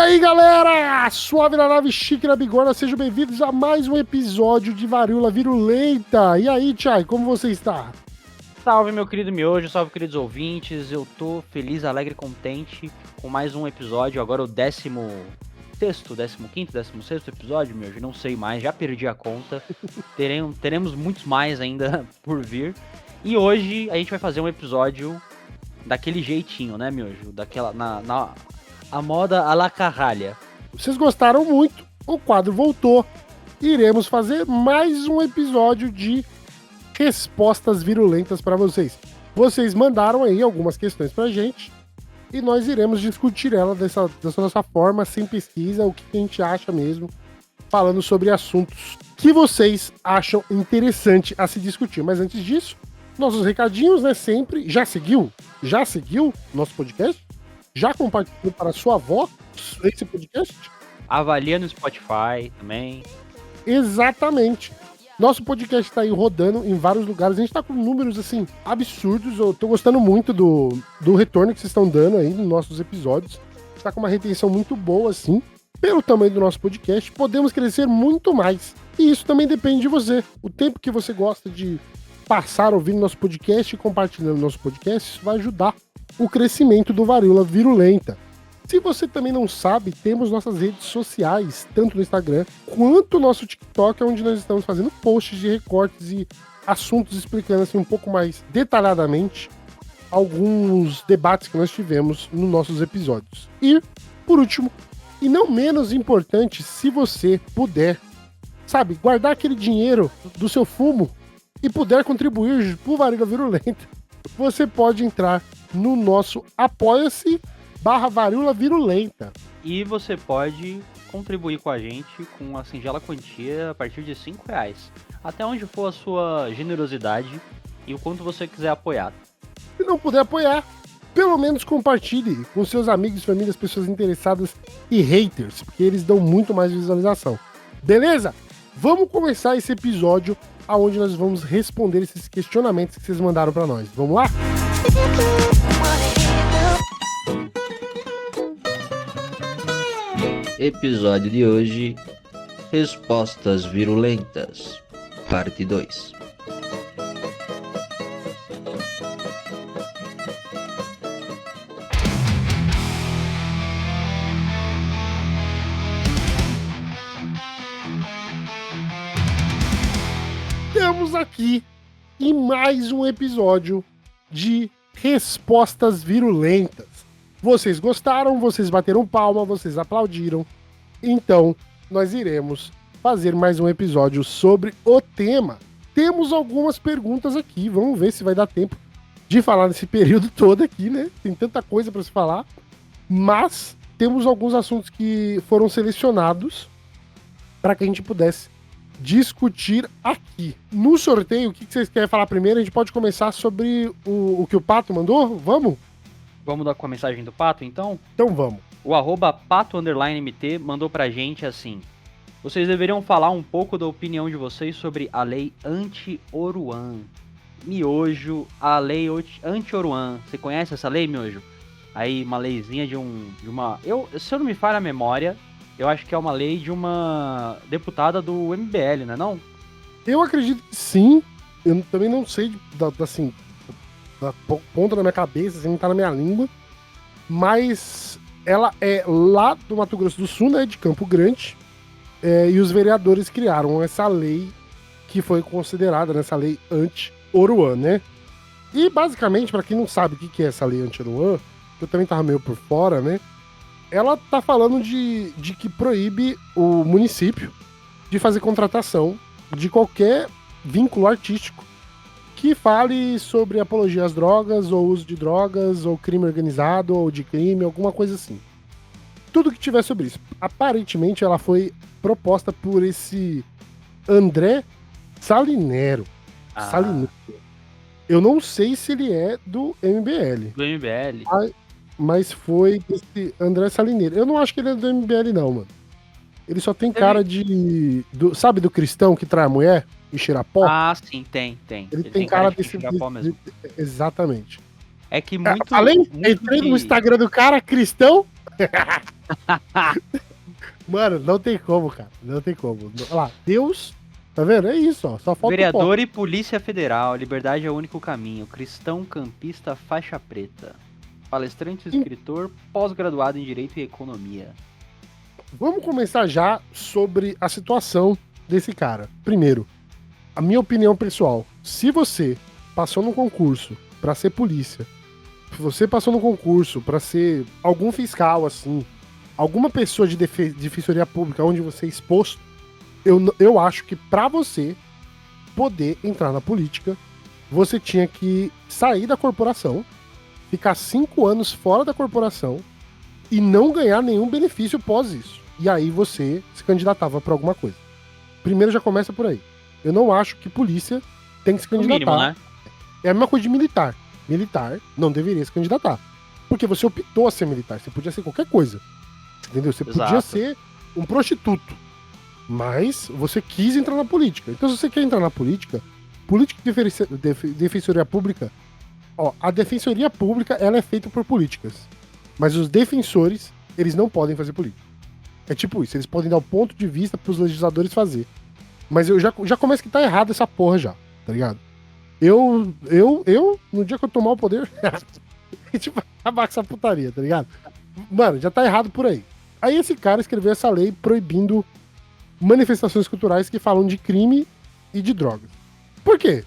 aí, galera! Suave na nave, chique na bigorna, sejam bem-vindos a mais um episódio de Varíola Virulenta. E aí, Tchai, como você está? Salve, meu querido Miojo, salve, queridos ouvintes. Eu tô feliz, alegre e contente com mais um episódio. Agora o 16º, 15º, 16º episódio, Miojo, não sei mais, já perdi a conta. Teremos muitos mais ainda por vir. E hoje a gente vai fazer um episódio daquele jeitinho, né, Miojo? Daquela, a moda à la carralha. Vocês gostaram muito, o quadro voltou. Iremos fazer mais um episódio de respostas virulentas para vocês. Vocês mandaram aí algumas questões pra gente e nós iremos discutir ela dessa nossa forma, sem pesquisa, o que a gente acha mesmo, falando sobre assuntos que vocês acham interessante a se discutir. Mas antes disso, nossos recadinhos, né, sempre. Já seguiu nosso podcast? Já compartilhou para sua avó esse podcast? Avalia no Spotify também. Exatamente. Nosso podcast tá aí rodando em vários lugares. A gente tá com números, assim, absurdos. Eu tô gostando muito do retorno que vocês estão dando aí nos nossos episódios. Tá com uma retenção muito boa, assim. Pelo tamanho do nosso podcast, podemos crescer muito mais. E isso também depende de você. O tempo que você gosta de passar ouvindo nosso podcast e compartilhando nosso podcast, isso vai ajudar o crescimento do Varíola Virulenta. Se você também não sabe, temos nossas redes sociais, tanto no Instagram quanto no nosso TikTok, onde nós estamos fazendo posts de recortes e assuntos explicando assim um pouco mais detalhadamente alguns debates que nós tivemos nos nossos episódios. E, por último, e não menos importante, se você puder, sabe, guardar aquele dinheiro do seu fumo e puder contribuir pro Varíola Virulenta, você pode entrar no nosso Apoia-se /Varíola Virulenta. E você pode contribuir com a gente com a singela quantia a partir de R$5. Até onde for a sua generosidade e o quanto você quiser apoiar. Se não puder apoiar, pelo menos compartilhe com seus amigos, famílias, pessoas interessadas e haters, porque eles dão muito mais visualização. Beleza? Vamos começar esse episódio onde nós vamos responder esses questionamentos que vocês mandaram para nós. Vamos lá? Episódio de hoje: Respostas Virulentas, parte 2. Estamos aqui em mais um episódio de Respostas Virulentas. Vocês gostaram, vocês bateram palma, vocês aplaudiram. Então, nós iremos fazer mais um episódio sobre o tema. Temos algumas perguntas aqui, vamos ver se vai dar tempo de falar nesse período todo aqui, né? Tem tanta coisa para se falar. Mas temos alguns assuntos que foram selecionados para que a gente pudesse discutir aqui. No sorteio, o que vocês querem falar primeiro? A gente pode começar sobre o que o Pato mandou? Vamos? Vamos dar com a mensagem do Pato, então? Então vamos. O @pato_mt mandou pra gente assim: vocês deveriam falar um pouco da opinião de vocês sobre a lei anti-Oruan. Miojo, a lei anti-Oruan. Você conhece essa lei, Miojo? Aí, uma leizinha de uma... se eu não me falha a memória, eu acho que é uma lei de uma deputada do MBL, não é não? Eu acredito que sim. Eu também não sei, assim, da ponta da minha cabeça, assim, não tá na minha língua. Mas ela é lá do Mato Grosso do Sul, né, de Campo Grande. E os vereadores criaram essa lei que foi considerada, né, essa lei anti-Oruan, né? E basicamente, pra quem não sabe o que é essa lei anti-Oruan, eu também tava meio por fora, né? Ela tá falando de que proíbe o município de fazer contratação de qualquer vínculo artístico que fale sobre apologia às drogas, ou uso de drogas, ou crime organizado, ou de crime, alguma coisa assim. Tudo que tiver sobre isso. Aparentemente, ela foi proposta por esse André Salinero. Salinero. Eu não sei se ele é do MBL. Do MBL? Mas foi esse André Salinero. Eu não acho que ele é do MBL, não, mano. Ele só tem cara de... sabe do cristão que trai a mulher e cheira pó? Ah, sim, tem. Ele tem cara desse... pó mesmo. Exatamente. É que muito... Além, muito entrei no Instagram do cara, cristão. Mano, não tem como, cara. Não tem como. Olha lá, Deus, tá vendo? É isso, ó. Só falta o Vereador e Polícia Federal, liberdade é o único caminho. Cristão, campista, faixa preta. Palestrante, escritor, pós-graduado em Direito e Economia. Vamos começar já sobre a situação desse cara. Primeiro, a minha opinião pessoal. Se você passou no concurso pra ser polícia, se você passou no concurso pra ser algum fiscal, assim, alguma pessoa de defensoria pública onde você é exposto, eu acho que pra você poder entrar na política, você tinha que sair da corporação, ficar 5 anos fora da corporação e não ganhar nenhum benefício pós isso. E aí você se candidatava pra alguma coisa. Primeiro já começa por aí. Eu não acho que polícia tem que se candidatar. mínimo, né? É a mesma coisa de militar. Militar não deveria se candidatar. Porque você optou a ser militar. Você podia ser qualquer coisa. Entendeu? Você podia Exato. ser um prostituto. Mas você quis entrar na política. Então se você quer entrar na política, política de defensoria pública, ó, a defensoria pública ela é feita por políticas. Mas os defensores, eles não podem fazer política. É tipo isso, eles podem dar o ponto de vista pros legisladores fazer. Mas eu já começo que tá errado essa porra já, tá ligado? Eu, no dia que eu tomar o poder, a gente vai acabar com essa putaria, tá ligado? Mano, já tá errado por aí. Aí esse cara escreveu essa lei proibindo manifestações culturais que falam de crime e de drogas. Por quê?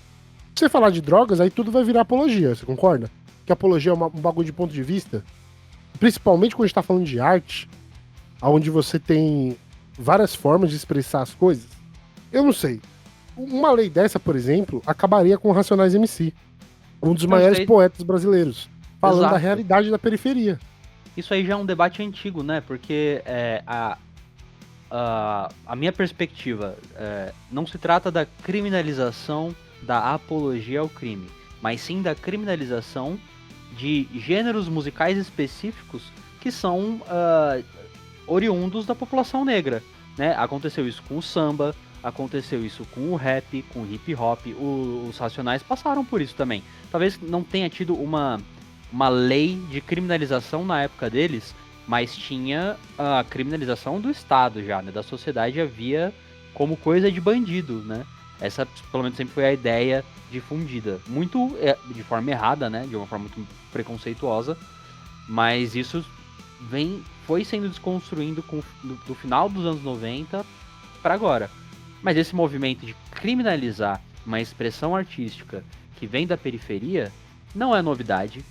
Se você falar de drogas, aí tudo vai virar apologia, você concorda? Que apologia é um bagulho de ponto de vista. Principalmente quando a gente tá falando de arte, onde você tem várias formas de expressar as coisas. Eu não sei. Uma lei dessa, por exemplo, acabaria com o Racionais MC, um dos maiores poetas brasileiros, falando Exato. da realidade da periferia. Isso aí já é um debate antigo, né? Porque a minha perspectiva não se trata da criminalização da apologia ao crime, mas sim da criminalização de gêneros musicais específicos que são oriundos da população negra, né? Aconteceu isso com o samba, aconteceu isso com o rap, com o hip hop, os Racionais passaram por isso também. Talvez não tenha tido uma lei de criminalização na época deles, mas tinha a criminalização do Estado já, né? Da sociedade havia como coisa de bandido, né? Essa, pelo menos, sempre foi a ideia difundida. Muito de forma errada, né? De uma forma muito preconceituosa, mas isso foi sendo desconstruindo do final dos anos 90 para agora. Mas esse movimento de criminalizar uma expressão artística que vem da periferia não é novidade.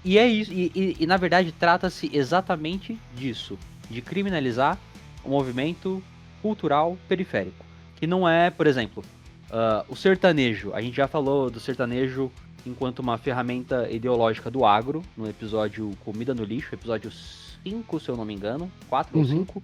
E é isso. E na verdade trata-se exatamente disso, de criminalizar o movimento cultural periférico. Que não é, por exemplo, o sertanejo. A gente já falou do sertanejo enquanto uma ferramenta ideológica do agro, no episódio Comida no Lixo, episódio 5, se eu não me engano, 4 ou 5.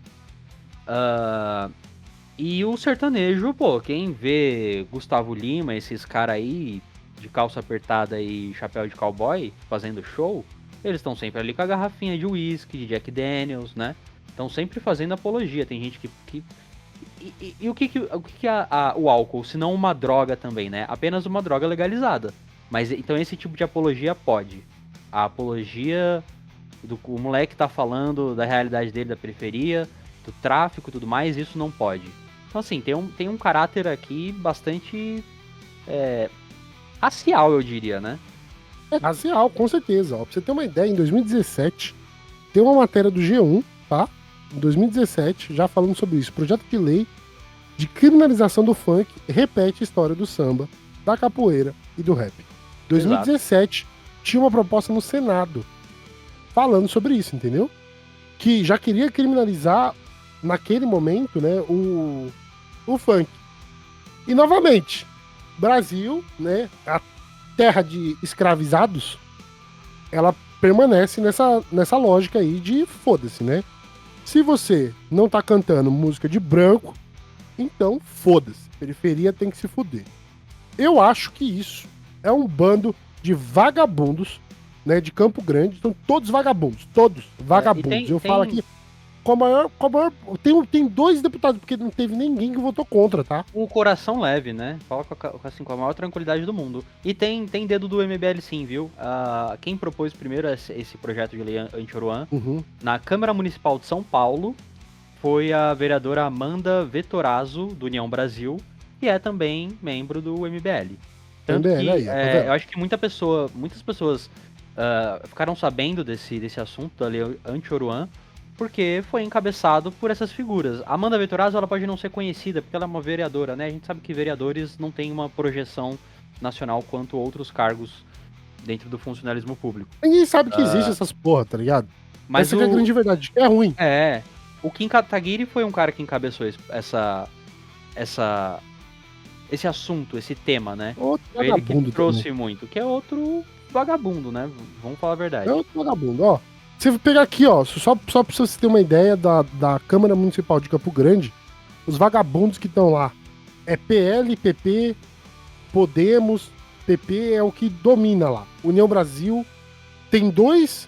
E o sertanejo, pô, quem vê Gustavo Lima, esses caras aí, de calça apertada e chapéu de cowboy, fazendo show, eles estão sempre ali com a garrafinha de uísque, de Jack Daniels, né? Estão sempre fazendo apologia. Tem gente que... E o que é o álcool, se não uma droga também, né? Apenas uma droga legalizada. Mas então esse tipo de apologia pode. A apologia o moleque tá falando da realidade dele, da periferia, do tráfico e tudo mais, isso não pode. Então assim, tem um caráter aqui bastante racial, eu diria, né? É racial, com certeza. Ó, pra você ter uma ideia, em 2017, tem uma matéria do G1, tá? Em 2017, já falando sobre isso. Projeto de lei de criminalização do funk repete a história do samba, da capoeira e do rap. 2017, tinha uma proposta no Senado falando sobre isso, entendeu? Que já queria criminalizar, naquele momento, né, o funk. E, novamente, Brasil, né, a terra de escravizados, ela permanece nessa lógica aí de foda-se, né? Se você não tá cantando música de branco, então foda-se. Periferia tem que se fuder. Eu acho que isso é um bando de vagabundos, né, de Campo Grande. São todos vagabundos, todos vagabundos. Eu falo aqui Tem 2 deputados, porque não teve ninguém que votou contra, tá? Com o coração leve, né? Fala com a maior tranquilidade do mundo. E tem dedo do MBL sim, viu? Quem propôs primeiro esse projeto de lei anti-Oruan na Câmara Municipal de São Paulo foi a vereadora Amanda Vettorazzo, do União Brasil, que é também membro do MBL. Tanto MBL que aí, tá eu acho que muitas pessoas ficaram sabendo desse assunto da lei anti-Oruan, porque foi encabeçado por essas figuras. A Amanda Vettorazzo, ela pode não ser conhecida, porque ela é uma vereadora, né? A gente sabe que vereadores não têm uma projeção nacional quanto outros cargos dentro do funcionalismo público. Ninguém sabe que existe essas porra, tá ligado? Mas essa que é a grande verdade, que é ruim. O Kim Kataguiri foi um cara que encabeçou esse assunto, esse tema, né? Outro Foi ele que vagabundo trouxe também. muito, que é outro vagabundo, né? Vamos falar a verdade. É outro vagabundo, ó. Se você pegar aqui, ó, só pra você ter uma ideia da Câmara Municipal de Campo Grande, os vagabundos que estão lá é PL, PP, Podemos, PP é o que domina lá. União Brasil tem dois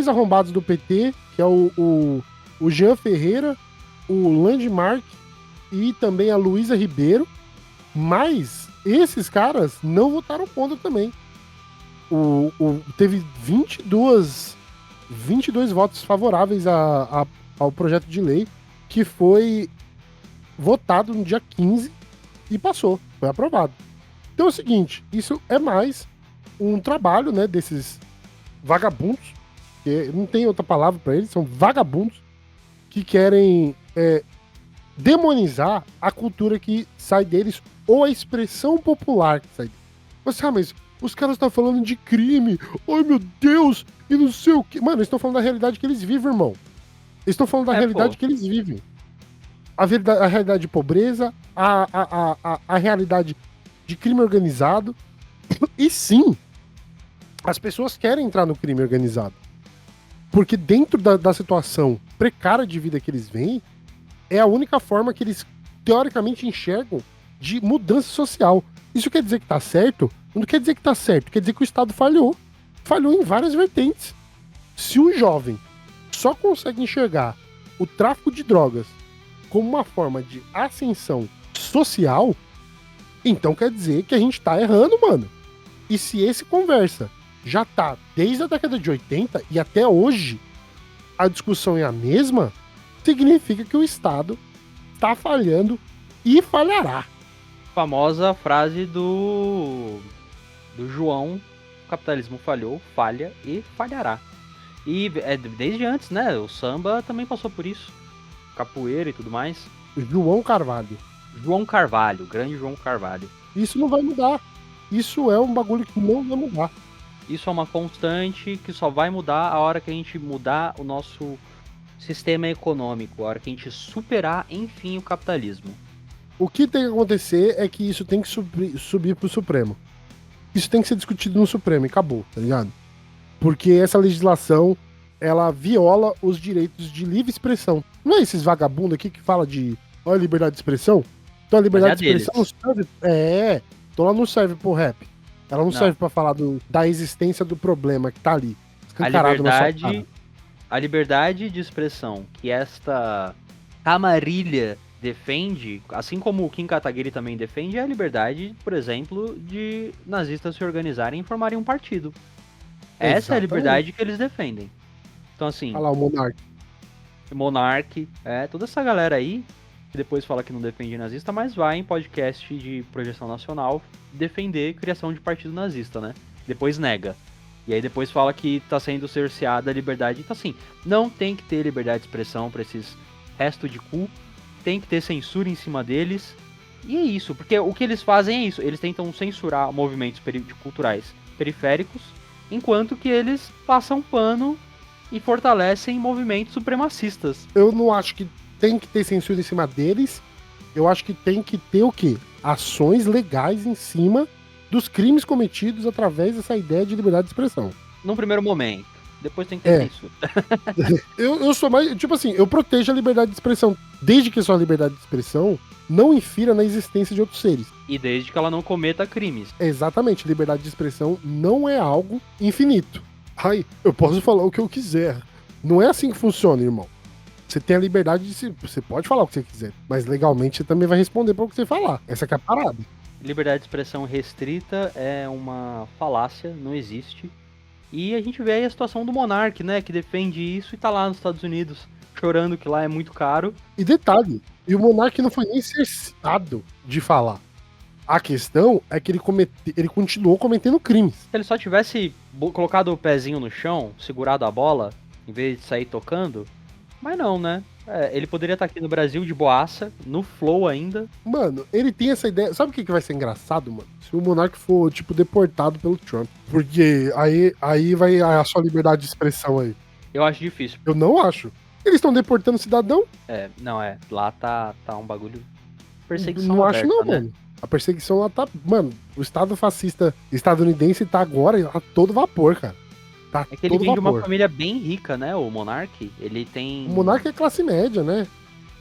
arrombados do PT, que é o Jean Ferreira, o Landmark e também a Luísa Ribeiro, mas esses caras não votaram contra também. Teve 22 votos favoráveis ao projeto de lei, que foi votado no dia 15 e passou, foi aprovado. Então é o seguinte, isso é mais um trabalho, né, desses vagabundos, que não tem outra palavra para eles, são vagabundos que querem demonizar a cultura que sai deles ou a expressão popular que sai deles. Mas os caras estão falando de crime, ai meu Deus, e não sei o que. Mano, eles estão falando da realidade que eles vivem, irmão. Eles estão falando da realidade que eles vivem. A realidade de pobreza, a realidade de crime organizado. E sim, as pessoas querem entrar no crime organizado. Porque dentro da situação precária de vida que eles veem, é a única forma que eles teoricamente enxergam de mudança social. Isso quer dizer que tá certo? Não quer dizer que tá certo, quer dizer que o Estado falhou. Falhou em várias vertentes. Se um jovem só consegue enxergar o tráfico de drogas como uma forma de ascensão social, então quer dizer que a gente tá errando, mano. E se esse conversa já tá desde a década de 80 e até hoje a discussão é a mesma, significa que o Estado tá falhando e falhará. Famosa frase do João: o capitalismo falhou, falha e falhará. E desde antes, né? O samba também passou por isso. Capoeira e tudo mais. João Carvalho. João Carvalho, grande João Carvalho. Isso não vai mudar. Isso é um bagulho que não vai mudar. Isso é uma constante que só vai mudar a hora que a gente mudar o nosso sistema econômico, a hora que a gente superar, enfim, o capitalismo. O que tem que acontecer é que isso tem que subir pro Supremo. Isso tem que ser discutido no Supremo e acabou, tá ligado? Porque essa legislação, ela viola os direitos de livre expressão. Não é esses vagabundos aqui que fala de liberdade de expressão? Então a liberdade de expressão não serve... então ela não serve pro rap. Ela não serve pra falar da existência do problema que tá ali. A liberdade de expressão que esta camarilha defende, assim como o Kim Kataguiri também defende, é a liberdade, por exemplo, de nazistas se organizarem e formarem um partido. Essa é a liberdade que eles defendem. Então, assim... Olha lá, o Monark, toda essa galera aí, que depois fala que não defende nazista, mas vai em podcast de projeção nacional defender criação de partido nazista, né? Depois nega. E aí depois fala que tá sendo cerceada a liberdade. Então, assim, não tem que ter liberdade de expressão pra esses restos de cu. Tem que ter censura em cima deles. E é isso, porque o que eles fazem é isso. Eles tentam censurar movimentos culturais periféricos, enquanto que eles passam pano e fortalecem movimentos supremacistas. Eu não acho que tem que ter censura em cima deles. Eu acho que tem que ter o quê? Ações legais em cima dos crimes cometidos através dessa ideia de liberdade de expressão. Num primeiro momento. Depois tem que ter censura. Eu sou mais... Tipo assim, eu protejo a liberdade de expressão. Desde que sua liberdade de expressão não infira na existência de outros seres. E desde que ela não cometa crimes. Exatamente. Liberdade de expressão não é algo infinito. Ai, eu posso falar o que eu quiser. Não é assim que funciona, irmão. Você tem a liberdade de se. Você pode falar o que você quiser, mas legalmente você também vai responder pelo que você falar. Essa que é a parada. Liberdade de expressão restrita é uma falácia, não existe. E a gente vê aí a situação do Monark, né, que defende isso e tá lá nos Estados Unidos chorando que lá é muito caro. E detalhe, e o Monark não foi nem cerceado de falar. A questão é que ele continuou cometendo crimes. Se ele só tivesse colocado o pezinho no chão, segurado a bola, em vez de sair tocando, mas não, né? Ele poderia estar aqui no Brasil de boaça, no flow ainda. Mano, ele tem essa ideia. Sabe o que vai ser engraçado, mano? Se o Monark for, tipo, deportado pelo Trump. Porque aí vai a sua liberdade de expressão aí. Eu acho difícil. Eu não acho. Eles estão deportando cidadão? Lá tá um bagulho. Perseguição Não aberta, acho não, né? mano. A perseguição lá tá... Mano, o Estado fascista estadunidense tá agora a todo vapor, cara. Tá É que ele todo vem de uma vapor. família bem rica, né, o Monark? Ele tem... O Monark é classe média, né?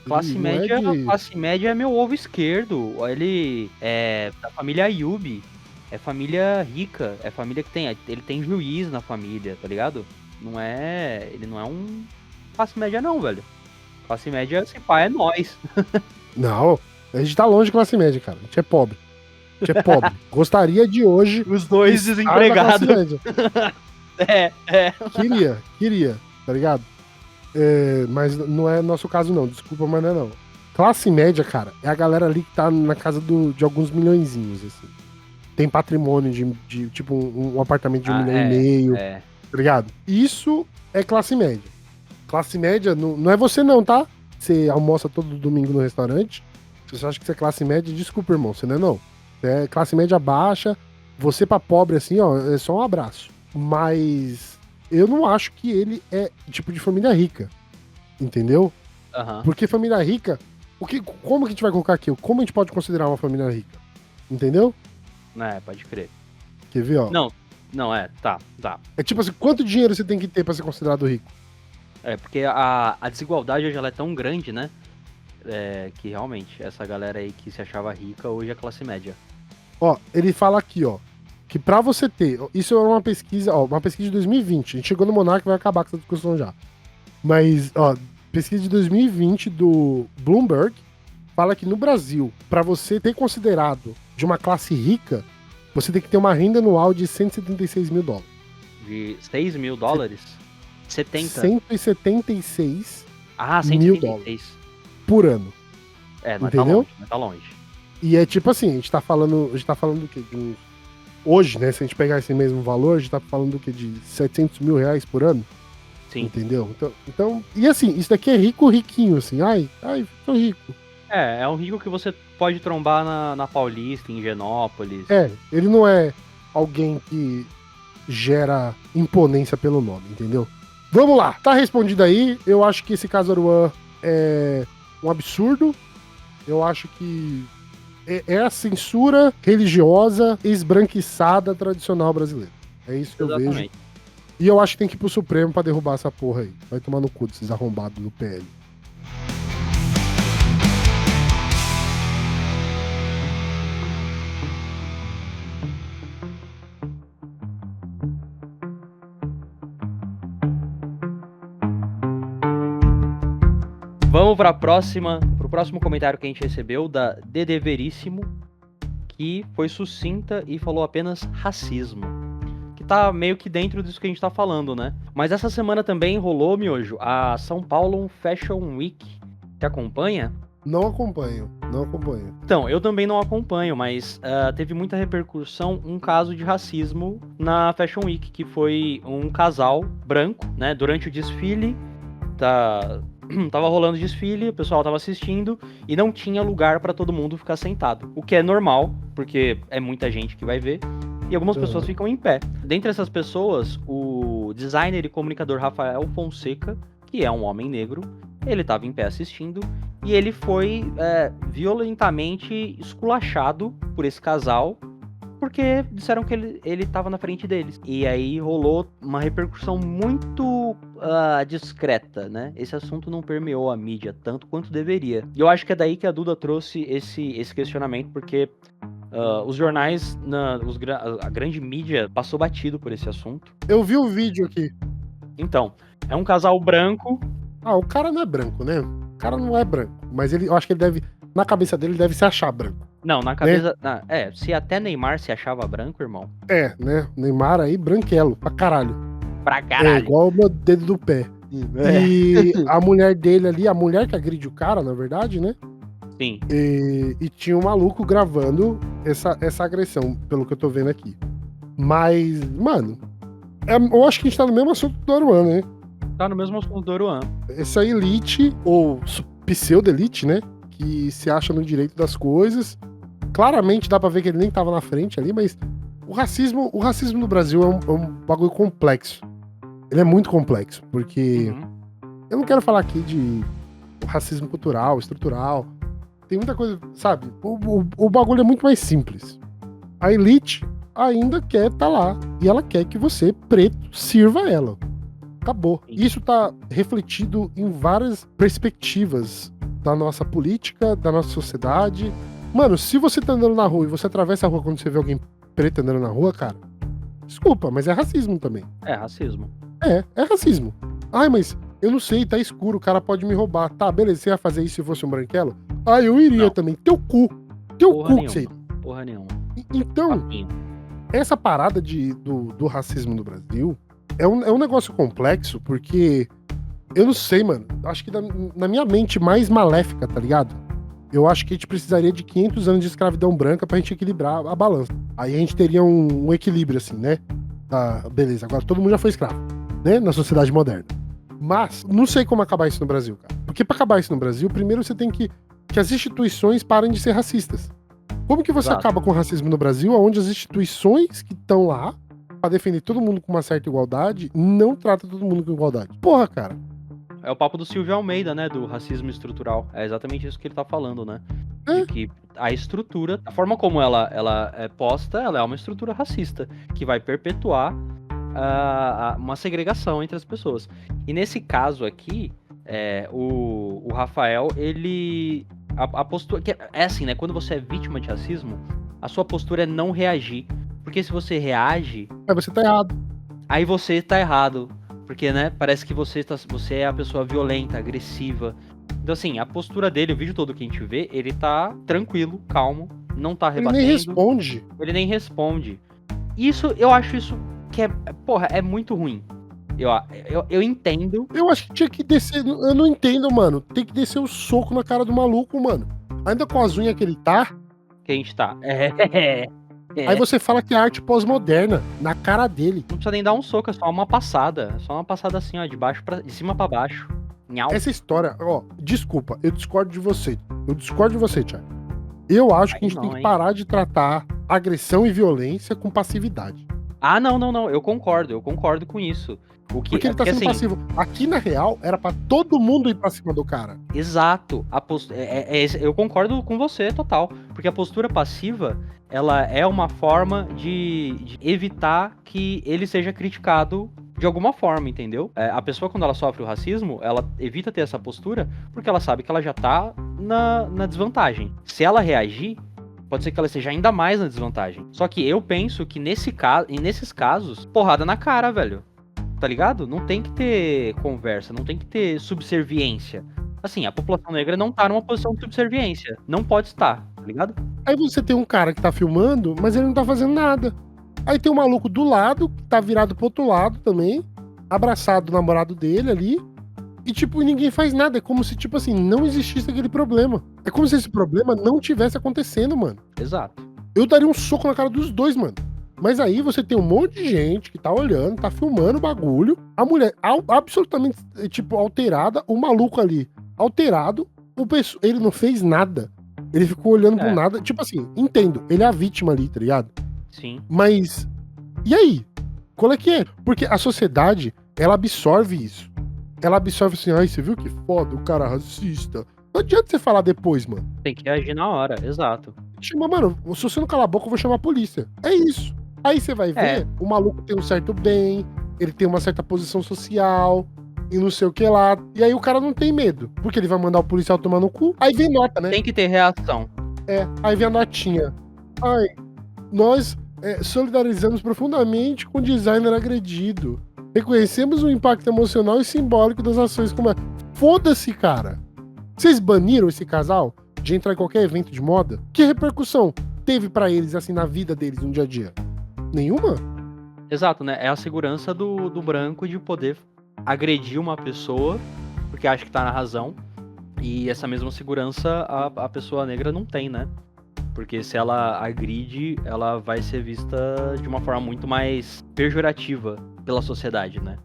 Classe Ele não é média, de- classe média é meu ovo esquerdo. Ele é da família Ayub. É família rica. É família que tem... Ele tem juiz na família, tá ligado? Não é... Ele não é um... Classe média não, velho. Classe média, esse pai é nós. Não, a gente tá longe de classe média, cara. A gente é pobre. A gente é pobre. Gostaria de hoje... Os dois estar na desempregados. classe média. É. Queria, tá ligado? Mas não é nosso caso, não. Desculpa, mas não é não. Classe média, cara, é a galera ali que tá na casa de alguns milhõezinhos, assim. Tem patrimônio de tipo, um apartamento de 1,5 milhão, É. tá ligado? Isso é classe média. Classe média não é você não, tá? Você almoça todo domingo no restaurante. Se você acha que você é classe média, desculpa, irmão, você não é não. Você é classe média baixa. Você pra pobre, assim, ó, é só um abraço. Mas eu não acho que ele é tipo de família rica. Entendeu? Aham. Porque família rica, como que a gente vai colocar aqui? Como a gente pode considerar uma família rica? Entendeu? Pode crer. Quer ver, ó? Não, tá. É tipo assim, quanto dinheiro você tem que ter pra ser considerado rico? Porque a desigualdade hoje ela é tão grande, né? Que realmente, essa galera aí que se achava rica, hoje é classe média. Ó, ele fala aqui, ó, que pra você ter, isso é uma pesquisa de 2020, a gente chegou no Monark e vai acabar com essa discussão já. Mas, ó, pesquisa de 2020 do Bloomberg fala que no Brasil, pra você ter considerado de uma classe rica, você tem que ter uma renda anual de $176 mil. De 6 mil dólares? 70. 176 Ah, mil 176. por ano. Mas Entendeu? tá longe. E é tipo assim, a gente tá falando do quê? Hoje, né, se a gente pegar esse mesmo valor, a gente tá falando do quê? De R$700 mil por ano? Sim. Entendeu? Então, e assim, isso daqui é riquinho, assim. Ai, sou rico. É um rico que você pode trombar na Paulista, em Higienópolis. Ele não é alguém que gera imponência pelo nome, entendeu? Vamos lá, tá respondido aí. Eu acho que esse Casaruan é um absurdo. Eu acho que é a censura religiosa esbranquiçada tradicional brasileira. É isso que eu vejo. Exatamente. E eu acho que tem que ir pro Supremo pra derrubar essa porra aí. Vai tomar no cu desses arrombados do PL. Vamos pro próximo comentário que a gente recebeu da Dede Veríssimo, que foi sucinta e falou apenas racismo. Que tá meio que dentro disso que a gente tá falando, né? Mas essa semana também rolou, Miojo, a São Paulo Fashion Week. Você acompanha? Não acompanho. Então, eu também não acompanho, mas teve muita repercussão um caso de racismo na Fashion Week, que foi um casal branco, né? Durante o desfile, tava rolando desfile, o pessoal tava assistindo e não tinha lugar pra todo mundo ficar sentado. O que é normal, porque é muita gente que vai ver. E algumas pessoas ficam em pé. Dentre essas pessoas, o designer e comunicador Rafael Fonseca, que é um homem negro, ele estava em pé assistindo e ele foi violentamente esculachado por esse casal, porque disseram que ele estava na frente deles. E aí rolou uma repercussão muito discreta, né? Esse assunto não permeou a mídia tanto quanto deveria. E eu acho que é daí que a Duda trouxe esse questionamento, porque os jornais, a grande mídia passou batido por esse assunto. Eu vi o vídeo aqui. Então, é um casal branco. o cara não é branco, né? O cara não é branco. Mas eu acho que ele deve, na cabeça dele, ele deve se achar branco. Não, na cabeça. Se até Neymar se achava branco, irmão. Né? Neymar aí, branquelo, pra caralho. Pra É caralho. igual o meu dedo do pé. E a mulher dele ali, a mulher que agride o cara, na verdade, né? Sim. E tinha um maluco gravando essa agressão, pelo que eu tô vendo aqui. Mas, mano, eu acho que a gente tá no mesmo assunto do Aruan, né? Tá no mesmo assunto do Aruan. Essa elite, ou pseudo-elite, né? Que se acha no direito das coisas. Claramente dá pra ver que ele nem tava na frente ali, mas o racismo no Brasil é um bagulho complexo. Ele é muito complexo, porque eu não quero falar aqui de racismo cultural, estrutural. Tem muita coisa, sabe? O bagulho é muito mais simples. A elite ainda quer tá lá. E ela quer que você, preto, sirva ela. Acabou. Isso tá refletido em várias perspectivas da nossa política, da nossa sociedade. Mano, se você tá andando na rua e você atravessa a rua quando você vê alguém preto andando na rua, cara, desculpa, mas é racismo também. É racismo. É racismo. Ai, mas eu não sei, tá escuro, o cara pode me roubar. Tá, beleza, você ia fazer isso se fosse um branquelo? Ah, eu iria Não. também. Teu cu. Teu Porra cu nenhuma. que você. Porra nenhuma. Então, Papinho. essa parada do racismo no Brasil é um negócio complexo, porque eu não sei, mano. Acho que na minha mente mais maléfica, tá ligado? Eu acho que a gente precisaria de 500 anos de escravidão branca pra gente equilibrar a balança. Aí a gente teria um equilíbrio, assim, né? Beleza, agora todo mundo já foi escravo, né? Na sociedade moderna. Mas não sei como acabar isso no Brasil, cara. Porque pra acabar isso no Brasil, primeiro você tem que as instituições parem de ser racistas. Como que você Exato. acaba com o racismo no Brasil, onde as instituições que estão lá pra defender todo mundo com uma certa igualdade não tratam todo mundo com igualdade? Porra, cara. É o papo do Silvio Almeida, né? Do racismo estrutural. É exatamente isso que ele tá falando, né? É. De que a estrutura, a forma como ela é posta, ela é uma estrutura racista, que vai perpetuar uma segregação entre as pessoas. E nesse caso aqui, o Rafael, ele... A postura... É assim, né? Quando você é vítima de racismo, a sua postura é não reagir. Porque se você reage... Aí você tá errado. Aí você tá errado. Porque, né, parece que você é a pessoa violenta, agressiva. Então, assim, a postura dele, o vídeo todo que a gente vê, ele tá tranquilo, calmo, não tá Ele rebatendo. nem responde. Ele nem responde. Isso, eu acho isso que é muito ruim. Eu entendo. Eu acho que tinha que descer. Eu não entendo, mano. Tem que descer o soco na cara do maluco, mano. Ainda com as unhas que ele tá. Que a gente tá. Aí você fala que é arte pós-moderna, na cara dele. Não precisa nem dar um soco, é só uma passada. É só uma passada assim, ó, de cima pra baixo. Nhau. Essa história, ó, desculpa, eu discordo de você. Thiago. Eu acho que a gente não, tem que hein? parar de tratar agressão e violência com passividade. Ah, não. Eu concordo com isso. Porque ele tá sendo assim, passivo. Aqui, na real, era pra todo mundo ir pra cima do cara. Exato. Eu concordo com você, total. Porque a postura passiva, ela é uma forma de evitar que ele seja criticado de alguma forma, entendeu? A pessoa, quando ela sofre o racismo, ela evita ter essa postura porque ela sabe que ela já tá na desvantagem. Se ela reagir, pode ser que ela esteja ainda mais na desvantagem. Só que eu penso que nesses casos, porrada na cara, velho. Tá ligado? Não tem que ter conversa, não tem que ter subserviência. Assim, a população negra não tá numa posição de subserviência. Não pode estar, tá ligado? Aí você tem um cara que tá filmando, mas ele não tá fazendo nada. Aí tem um maluco do lado, que tá virado pro outro lado também, abraçado do namorado dele ali, e tipo, ninguém faz nada. É como se, tipo assim, não existisse aquele problema. É como se esse problema não tivesse acontecendo, mano. Exato. Eu daria um soco na cara dos dois, mano. Mas aí você tem um monte de gente que tá olhando, tá filmando o bagulho. A mulher absolutamente, tipo, alterada. O maluco ali, alterado. Ele não fez nada. Ele ficou olhando pro nada. Tipo assim, entendo. Ele é a vítima ali, tá ligado? Sim. Mas, e aí? Qual é que é? Porque a sociedade, ela absorve isso. Ela absorve assim, ai, você viu que foda, o cara racista. Não adianta você falar depois, mano. Tem que agir na hora, exato. Chama, mano, se você não calar a boca, eu vou chamar a polícia. É isso. Aí você vai ver, o maluco tem um certo bem, ele tem uma certa posição social, e não sei o que lá. E aí o cara não tem medo, porque ele vai mandar o policial tomar no cu. Aí vem nota, né? Tem que ter reação. Aí vem a notinha. Ai, nós solidarizamos profundamente com o designer agredido. Reconhecemos o impacto emocional e simbólico das ações como Foda-se, cara. Vocês baniram esse casal de entrar em qualquer evento de moda? Que repercussão teve pra eles, assim, na vida deles no dia a dia? Nenhuma? Exato, né? É a segurança do branco de poder agredir uma pessoa porque acha que tá na razão. E essa mesma segurança a pessoa negra não tem, né? Porque se ela agride, ela vai ser vista de uma forma muito mais pejorativa pela sociedade, né?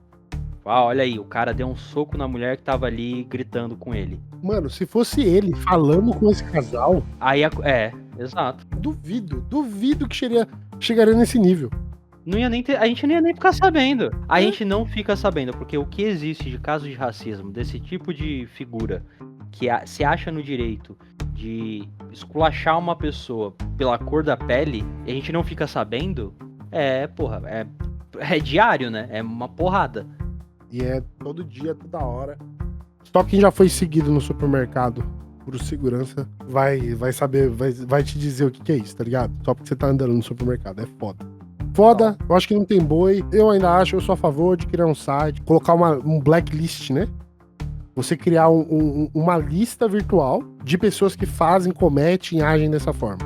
Ah, olha aí, o cara deu um soco na mulher que tava ali gritando com ele. Mano, se fosse ele falando com esse casal, Aí, exato. duvido que chegaria nesse nível. Não ia nem ter, a gente não ia nem ficar sabendo. A gente não fica sabendo, porque o que existe de casos de racismo, desse tipo de figura, que se acha no direito de esculachar uma pessoa pela cor da pele, e a gente não fica sabendo, é diário, né? É uma porrada. E é todo dia, toda hora. Só quem já foi seguido no supermercado por segurança vai saber, vai te dizer o que é isso, tá ligado? Só porque você tá andando no supermercado. É foda. Foda, eu acho que não tem boi. Eu ainda acho, eu sou a favor de criar um site, colocar um blacklist, né? Você criar uma lista virtual de pessoas que fazem, cometem e agem dessa forma,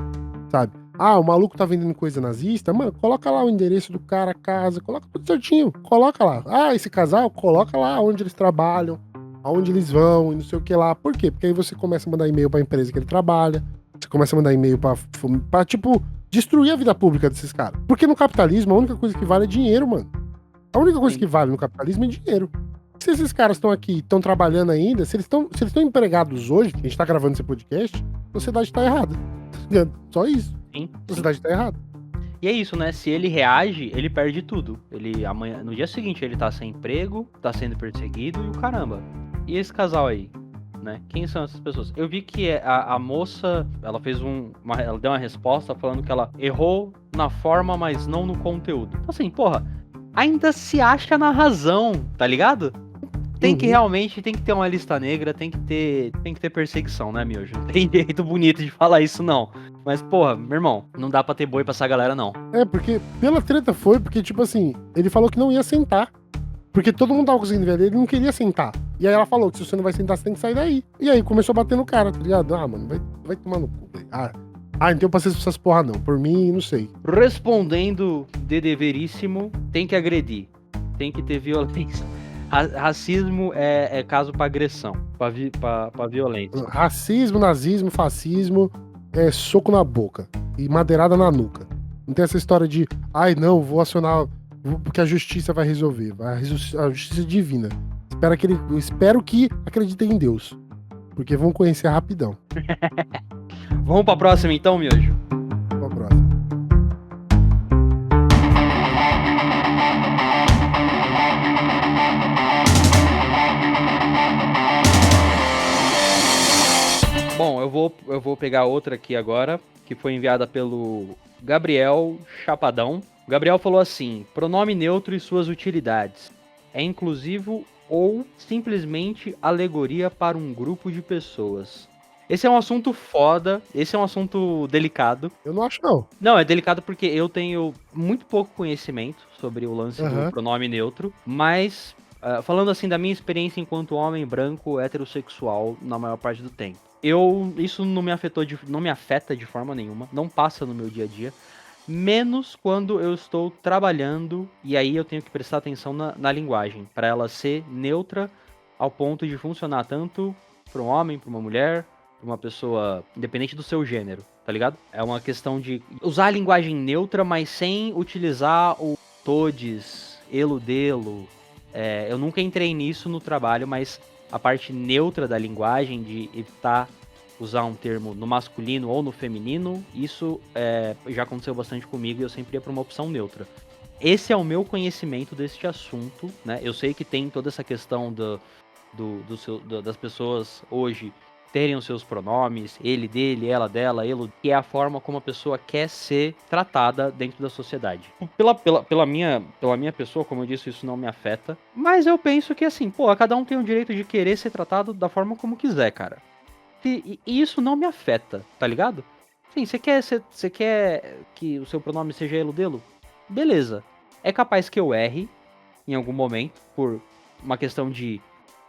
sabe? Ah, o maluco tá vendendo coisa nazista, mano, coloca lá o endereço do cara, a casa, coloca tudo certinho, coloca lá. Ah, esse casal, coloca lá onde eles trabalham, aonde eles vão e não sei o que lá. Por quê? Porque aí você começa a mandar e-mail pra empresa que ele trabalha, você começa a mandar e-mail pra tipo, destruir a vida pública desses caras. Porque no capitalismo, a única coisa que vale é dinheiro, mano. A única coisa que vale no capitalismo é dinheiro. Se esses caras estão aqui, estão trabalhando ainda, se eles estão empregados hoje, que a gente tá gravando esse podcast, a sociedade tá errada. Só isso. Sim. A sociedade tá errada. E é isso, né? Se ele reage, ele perde tudo. Ele amanhã, no dia seguinte, ele tá sem emprego, tá sendo perseguido e o caramba. E esse casal aí, né? Quem são essas pessoas? Eu vi que a moça, ela fez ela deu uma resposta falando que ela errou na forma, mas não no conteúdo. Então, assim, porra, ainda se acha na razão, tá ligado? Tem que realmente, tem que ter uma lista negra, tem que ter perseguição, né, Miojo? Não tem jeito bonito de falar isso, não. Mas, porra, meu irmão, não dá pra ter boi pra essa galera, não. É, porque pela treta foi, porque, tipo assim, ele falou que não ia sentar. Porque todo mundo tava conseguindo ver ele não queria sentar. E aí ela falou que se você não vai sentar, você tem que sair daí. E aí começou a bater no cara, tá ligado? Ah, mano, vai tomar no cu, velho. Então eu passei essas porra não. Por mim, não sei. Respondendo de deveríssimo, tem que agredir. Tem que ter violência. Racismo é caso pra agressão, pra violência. Racismo, nazismo, fascismo, é soco na boca e madeirada na nuca. Não tem essa história de, não, vou acionar, porque a justiça vai resolver. A justiça divina. Espero que acreditem em Deus. Porque vão conhecer rapidão. Vamos pra próxima então, Miojo? Vamos pra próxima. Bom, eu vou pegar outra aqui agora, que foi enviada pelo Gabriel Chapadão. O Gabriel falou assim: pronome neutro e suas utilidades. É inclusivo ou simplesmente alegoria para um grupo de pessoas? Esse é um assunto foda, esse é um assunto delicado. Eu não acho, não. Não, é delicado porque eu tenho muito pouco conhecimento sobre o lance do pronome neutro, mas falando assim da minha experiência enquanto homem branco heterossexual na maior parte do tempo. Isso não me afeta de forma nenhuma, não passa no meu dia a dia, menos quando eu estou trabalhando e aí eu tenho que prestar atenção na linguagem, para ela ser neutra ao ponto de funcionar tanto para um homem, para uma mulher, para uma pessoa, independente do seu gênero, tá ligado? É uma questão de usar a linguagem neutra, mas sem utilizar o todes, eludelo. Eu nunca entrei nisso no trabalho, mas a parte neutra da linguagem, de evitar usar um termo no masculino ou no feminino, isso já aconteceu bastante comigo e eu sempre ia para uma opção neutra. Esse é o meu conhecimento deste assunto, né? Eu sei que tem toda essa questão das pessoas hoje terem os seus pronomes, ele, dele, ela, dela, ele, que é a forma como a pessoa quer ser tratada dentro da sociedade. Pela minha pessoa, como eu disse, isso não me afeta, mas eu penso que assim, cada um tem o direito de querer ser tratado da forma como quiser, cara. E isso não me afeta, tá ligado? Sim, você quer que o seu pronome seja ele, dele? Beleza. É capaz que eu erre em algum momento, por uma questão de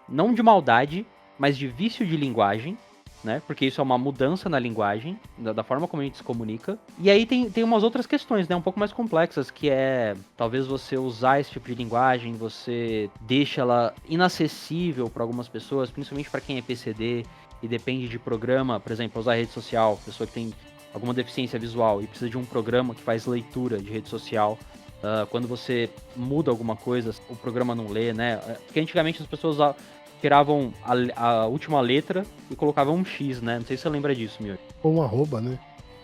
não de maldade, mas de vício de linguagem, né? Porque isso é uma mudança na linguagem, da forma como a gente se comunica. E aí tem umas outras questões, né? Um pouco mais complexas, que é talvez você usar esse tipo de linguagem, você deixa ela inacessível para algumas pessoas, principalmente para quem é PCD e depende de programa, por exemplo, usar rede social, pessoa que tem alguma deficiência visual e precisa de um programa que faz leitura de rede social. Quando você muda alguma coisa, o programa não lê, né? Porque antigamente as pessoas tiravam a última letra e colocavam um X, né? Não sei se você lembra disso, Miojo. Ou um arroba, né?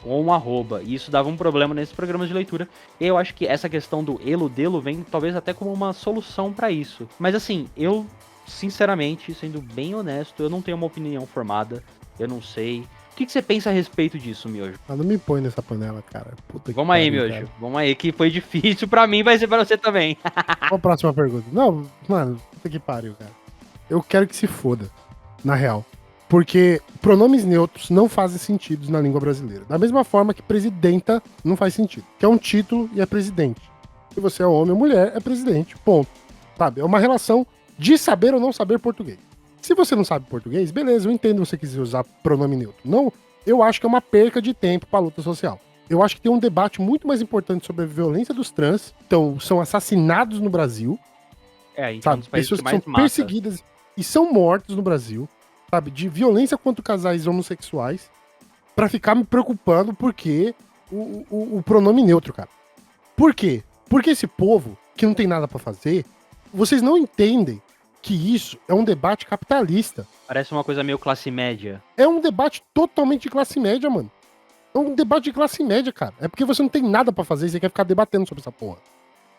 Ou um arroba. E isso dava um problema nesses programas de leitura. E eu acho que essa questão do eludelo vem talvez até como uma solução pra isso. Mas assim, eu, sinceramente, sendo bem honesto, eu não tenho uma opinião formada. Eu não sei. O que você pensa a respeito disso, Miojo? Ah, não me põe nessa panela, cara. Puta que Vamos aí, pariu, Miojo. cara. Vamos aí, que foi difícil pra mim, vai ser pra você também. Qual a próxima pergunta? Não, mano, puta que pariu, cara. Eu quero que se foda, na real. Porque pronomes neutros não fazem sentido na língua brasileira. Da mesma forma que presidenta não faz sentido. Que é um título e é presidente. Se você é homem ou mulher, é presidente. Ponto. Sabe? É uma relação de saber ou não saber português. Se você não sabe português, beleza, eu entendo você quiser usar pronome neutro. Não, eu acho que é uma perca de tempo pra luta social. Eu acho que tem um debate muito mais importante sobre a violência dos trans. Então, são assassinados no Brasil. A gente é um Sabe? dos países Pessoas que que mais são mata. perseguidas e são mortos no Brasil, sabe? De violência contra casais homossexuais, pra ficar me preocupando porque o pronome neutro, cara. Por quê? Porque esse povo, que não tem nada pra fazer, vocês não entendem que isso é um debate capitalista. Parece uma coisa meio classe média. É um debate totalmente de classe média, mano. É um debate de classe média, cara. É porque você não tem nada pra fazer e você quer ficar debatendo sobre essa porra.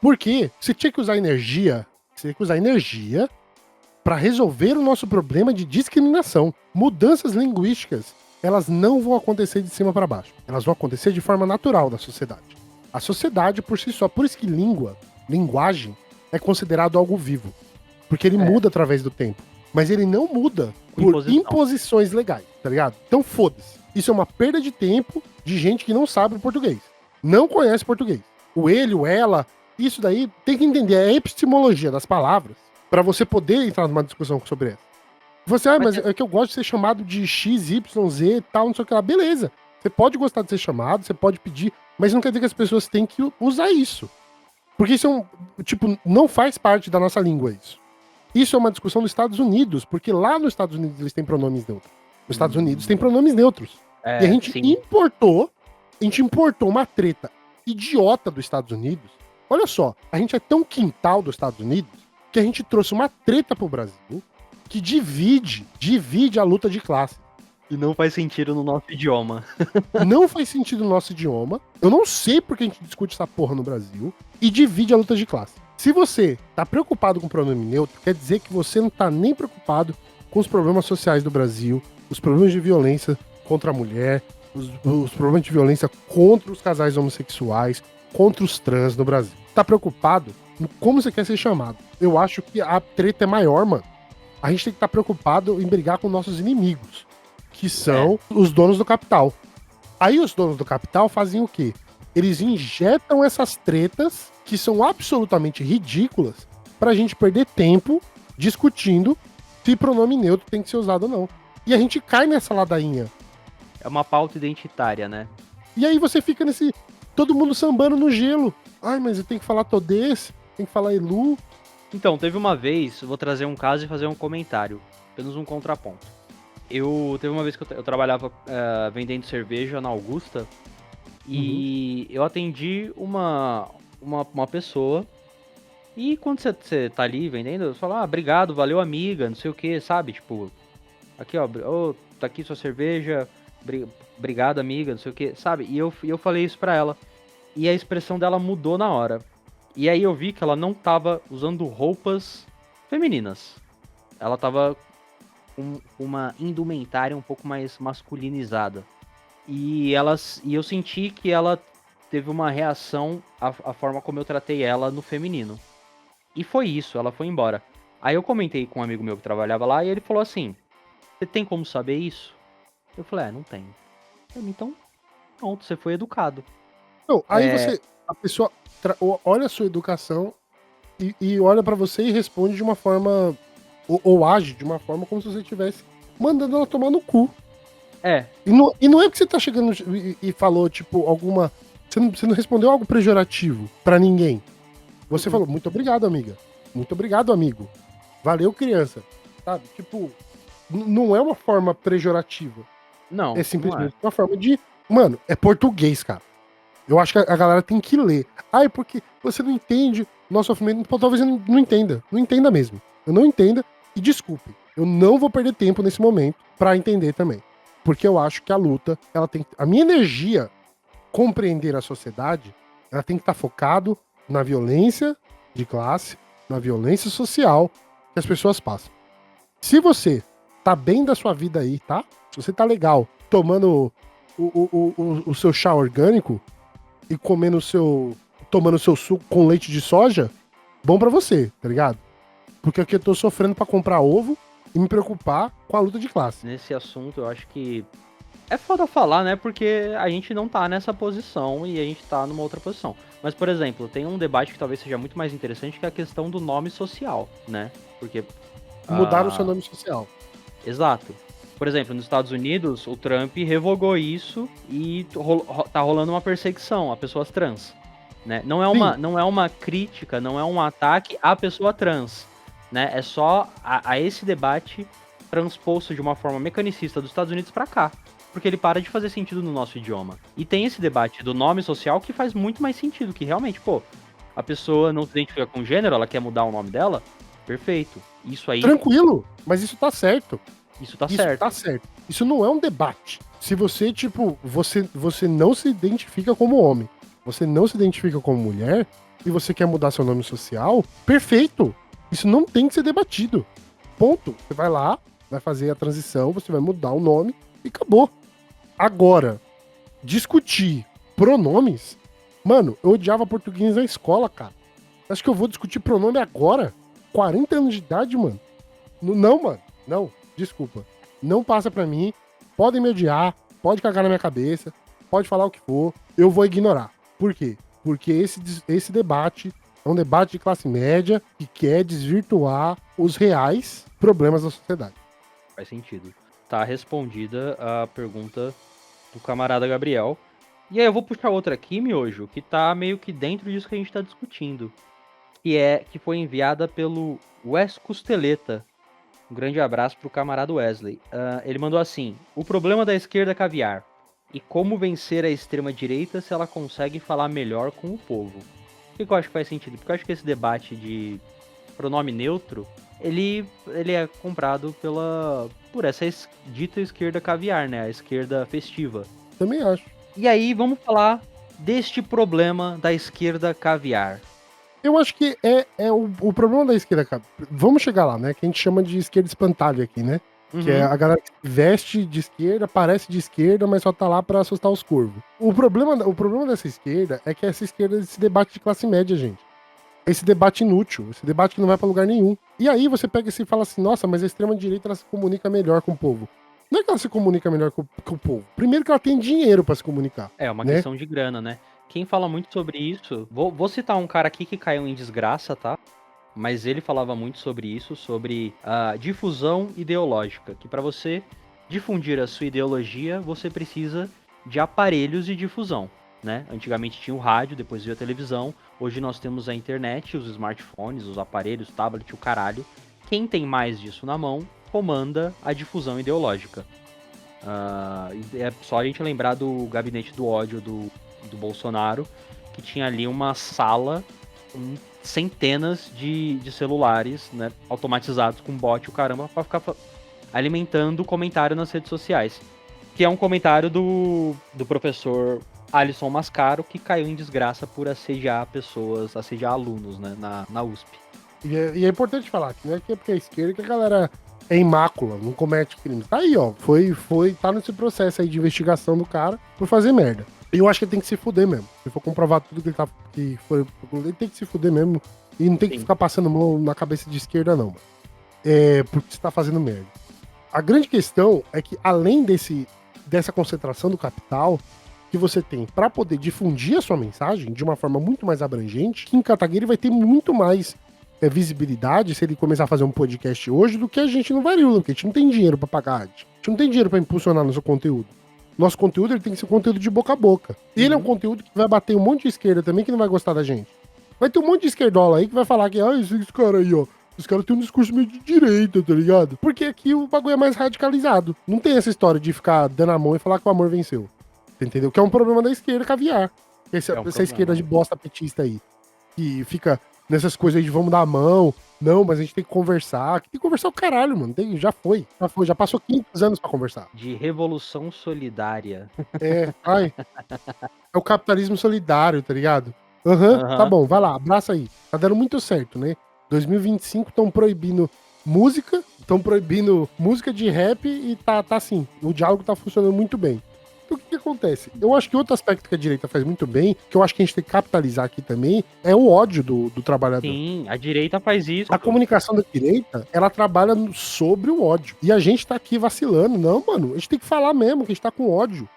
Por quê? Você tinha que usar energia. Você tinha que usar energia pra resolver o nosso problema de discriminação. Mudanças linguísticas, elas não vão acontecer de cima pra baixo. Elas vão acontecer de forma natural da sociedade. A sociedade por si só, por isso que linguagem, é considerado algo vivo. Porque ele muda através do tempo. Mas ele não muda por imposições legais, tá ligado? Então foda-se. Isso é uma perda de tempo de gente que não sabe português. Não conhece português. O ele, o ela, isso daí tem que entender a epistemologia das palavras pra você poder entrar numa discussão sobre essa. Você, mas é que eu gosto de ser chamado de X, Y, Z e tal, não sei o que lá. Beleza. Você pode gostar de ser chamado, você pode pedir, mas não quer dizer que as pessoas têm que usar isso. Porque isso é não faz parte da nossa língua isso. Isso é uma discussão dos Estados Unidos, porque lá nos Estados Unidos eles têm pronomes neutros. Nos Estados Unidos tem pronomes neutros. E a gente importou uma treta idiota dos Estados Unidos. Olha só, a gente é tão quintal dos Estados Unidos que a gente trouxe uma treta pro Brasil que divide a luta de classe. E não faz sentido no nosso idioma. Não faz sentido no nosso idioma. Eu não sei porque a gente discute essa porra no Brasil. E divide a luta de classe. Se você tá preocupado com o pronome neutro, quer dizer que você não tá nem preocupado com os problemas sociais do Brasil, os problemas de violência contra a mulher, os problemas de violência contra os casais homossexuais, contra os trans no Brasil. Tá preocupado em como você quer ser chamado. Eu acho que a treta é maior, mano. A gente tem que estar preocupado em brigar com nossos inimigos, que são os donos do capital. Aí os donos do capital fazem o quê? Eles injetam essas tretas que são absolutamente ridículas pra gente perder tempo discutindo se pronome neutro tem que ser usado ou não. E a gente cai nessa ladainha. É uma pauta identitária, né? E aí você fica nesse... todo mundo sambando no gelo. Ai, mas eu tenho que falar todes, tem que falar elu. Então, teve uma vez, eu vou trazer um caso e fazer um comentário. Apenas um contraponto. Teve uma vez que eu trabalhava vendendo cerveja na Augusta. E eu atendi uma pessoa. E quando você tá ali vendendo, você fala, obrigado, valeu amiga, não sei o que, sabe? Tipo, aqui ó, tá aqui sua cerveja, obrigado amiga, não sei o que, sabe? E eu falei isso pra ela. E a expressão dela mudou na hora. E aí eu vi que ela não tava usando roupas femininas. Ela tava com uma indumentária um pouco mais masculinizada. E eu senti que ela teve uma reação à forma como eu tratei ela no feminino. E foi isso, ela foi embora. Aí eu comentei com um amigo meu que trabalhava lá e ele falou assim, você tem como saber isso? Eu falei, não tenho. Então, pronto, você foi educado. Não, aí a pessoa olha a sua educação e olha pra você e responde de uma forma ou age de uma forma como se você estivesse mandando ela tomar no cu. É, E não é porque você tá chegando e falou, tipo, alguma. Você não respondeu algo pejorativo pra ninguém. Você falou, muito obrigado, amiga. Muito obrigado, amigo. Valeu, criança. Sabe? Tipo, não é uma forma pejorativa. não, É não é. simplesmente uma forma de. Mano, é português, cara. Eu acho que a galera tem que ler. Ai, porque você não entende nosso sofrimento. Pô, talvez eu não entenda. Não entenda mesmo. Eu não entenda. E desculpe. Eu não vou perder tempo nesse momento pra entender também. Porque eu acho que a luta, ela tem. A minha energia, compreender a sociedade, ela tem que estar focado na violência de classe, na violência social que as pessoas passam. Se você tá bem da sua vida aí, tá? Se você tá legal, tomando o seu chá orgânico e comendo tomando seu suco com leite de soja, bom pra você, tá ligado? Porque aqui eu tô sofrendo pra comprar ovo e me preocupar com a luta de classe. Nesse assunto, eu acho que é foda falar, né? Porque a gente não tá nessa posição e a gente tá numa outra posição. Mas, por exemplo, tem um debate que talvez seja muito mais interessante, que é a questão do nome social, né? Porque... Mudaram o seu nome social. Exato. Por exemplo, nos Estados Unidos, o Trump revogou isso e tá rolando uma perseguição a pessoas trans, né? Não é uma crítica, não é um ataque à pessoa trans, né? É só a esse debate transposto de uma forma mecanicista dos Estados Unidos pra cá, porque ele para de fazer sentido no nosso idioma. E tem esse debate do nome social que faz muito mais sentido, que realmente, pô, a pessoa não se identifica com gênero, ela quer mudar o nome dela, perfeito. Isso aí... Tranquilo, mas isso tá certo. Isso tá Isso certo. tá certo. Isso não é um debate. Se você, tipo, você não se identifica como homem, você não se identifica como mulher, e você quer mudar seu nome social, perfeito. Isso não tem que ser debatido. Ponto. Você vai lá, vai fazer a transição, você vai mudar o nome e acabou. Agora, discutir pronomes. Mano, eu odiava português na escola, cara. Acho que eu vou discutir pronome agora? 40 anos de idade, mano? Não, mano. Não. Desculpa. Não passa pra mim. Podem me odiar. Pode cagar na minha cabeça. Pode falar o que for. Eu vou ignorar. Por quê? Porque esse debate é um debate de classe média que quer desvirtuar os reais problemas da sociedade. Faz sentido. Tá respondida a pergunta do camarada Gabriel. E aí eu vou puxar outra aqui, Miojo, que tá meio que dentro disso que a gente tá discutindo. Que foi enviada pelo Wes Costeleta. Um grande abraço pro camarada Wesley. Ele mandou assim: o problema da esquerda é caviar. E como vencer a extrema-direita se ela consegue falar melhor com o povo? Por que eu acho que faz sentido? Porque eu acho que esse debate de pronome neutro, ele é comprado por essa dita esquerda caviar, né? A esquerda festiva. Também acho. E aí, vamos falar deste problema da esquerda caviar. Eu acho que é o problema da esquerda, cara. Vamos chegar lá, né? Que a gente chama de esquerda espantalho aqui, né? Que é a galera que veste de esquerda, parece de esquerda, mas só tá lá pra assustar os corvos. O problema dessa esquerda é que essa esquerda é esse debate de classe média, gente. Esse debate inútil, esse debate que não vai pra lugar nenhum. E aí você pega e fala assim, nossa, mas a extrema-direita ela se comunica melhor com o povo. Não é que ela se comunica melhor com o povo. Primeiro que ela tem dinheiro pra se comunicar. É uma né? questão de grana, né? Quem fala muito sobre isso... Vou citar um cara aqui que caiu em desgraça, tá? Mas ele falava muito sobre isso, sobre a difusão ideológica. Que para você difundir a sua ideologia, você precisa de aparelhos de difusão, né? Antigamente tinha o rádio, depois veio a televisão. Hoje nós temos a internet, os smartphones, os aparelhos, tablet, o caralho. Quem tem mais disso na mão, comanda a difusão ideológica. É só a gente lembrar do gabinete do ódio do Bolsonaro, que tinha ali uma sala com centenas de celulares, né, automatizados com bot, o caramba, pra ficar alimentando o comentário nas redes sociais. Que é um comentário do professor Alisson Mascaro, que caiu em desgraça por assediar pessoas, assediar alunos, né, na USP. E é importante falar que não é que é porque é esquerda que a galera é imácula, não comete crime. Tá aí, ó. Tá nesse processo aí de investigação do cara por fazer merda. E eu acho que ele tem que se fuder mesmo. Se for comprovar tudo que ele tá. Ele tem que se fuder mesmo. E não tem que ficar passando mão na cabeça de esquerda, não, mano. Porque você tá fazendo merda. A grande questão é que, além dessa concentração do capital que você tem pra poder difundir a sua mensagem de uma forma muito mais abrangente, Kim Kataguiri vai ter muito mais visibilidade se ele começar a fazer um podcast hoje do que a gente no Varíola, porque a gente não tem dinheiro pra pagar a gente. A gente não tem dinheiro pra impulsionar nosso conteúdo. Nosso conteúdo ele tem que ser conteúdo de boca a boca. E ele é um conteúdo que vai bater um monte de esquerda também que não vai gostar da gente. Vai ter um monte de esquerdola aí que vai falar que, esse cara aí, ó, os caras têm um discurso meio de direita, tá ligado? Porque aqui o bagulho é mais radicalizado. Não tem essa história de ficar dando a mão e falar que o amor venceu. Entendeu? Que é um problema da esquerda caviar. Essa esquerda de bosta petista aí. Que fica nessas coisas aí de vamos dar a mão. Não, mas a gente tem que conversar. Tem que conversar o caralho, mano. Já foi. Já passou 500 anos pra conversar. De revolução solidária. É o capitalismo solidário, tá ligado? Tá bom, vai lá, abraça aí. Tá dando muito certo, né? 2025 estão proibindo música, estão proibindo música de rap e tá assim, o diálogo tá funcionando muito bem. Então o que acontece? Eu acho que outro aspecto que a direita faz muito bem, que eu acho que a gente tem que capitalizar aqui também, é o ódio do trabalhador. Sim, a direita faz isso. A comunicação da direita, ela trabalha sobre o ódio. E a gente tá aqui vacilando. Não, mano, a gente tem que falar mesmo que a gente tá com ódio.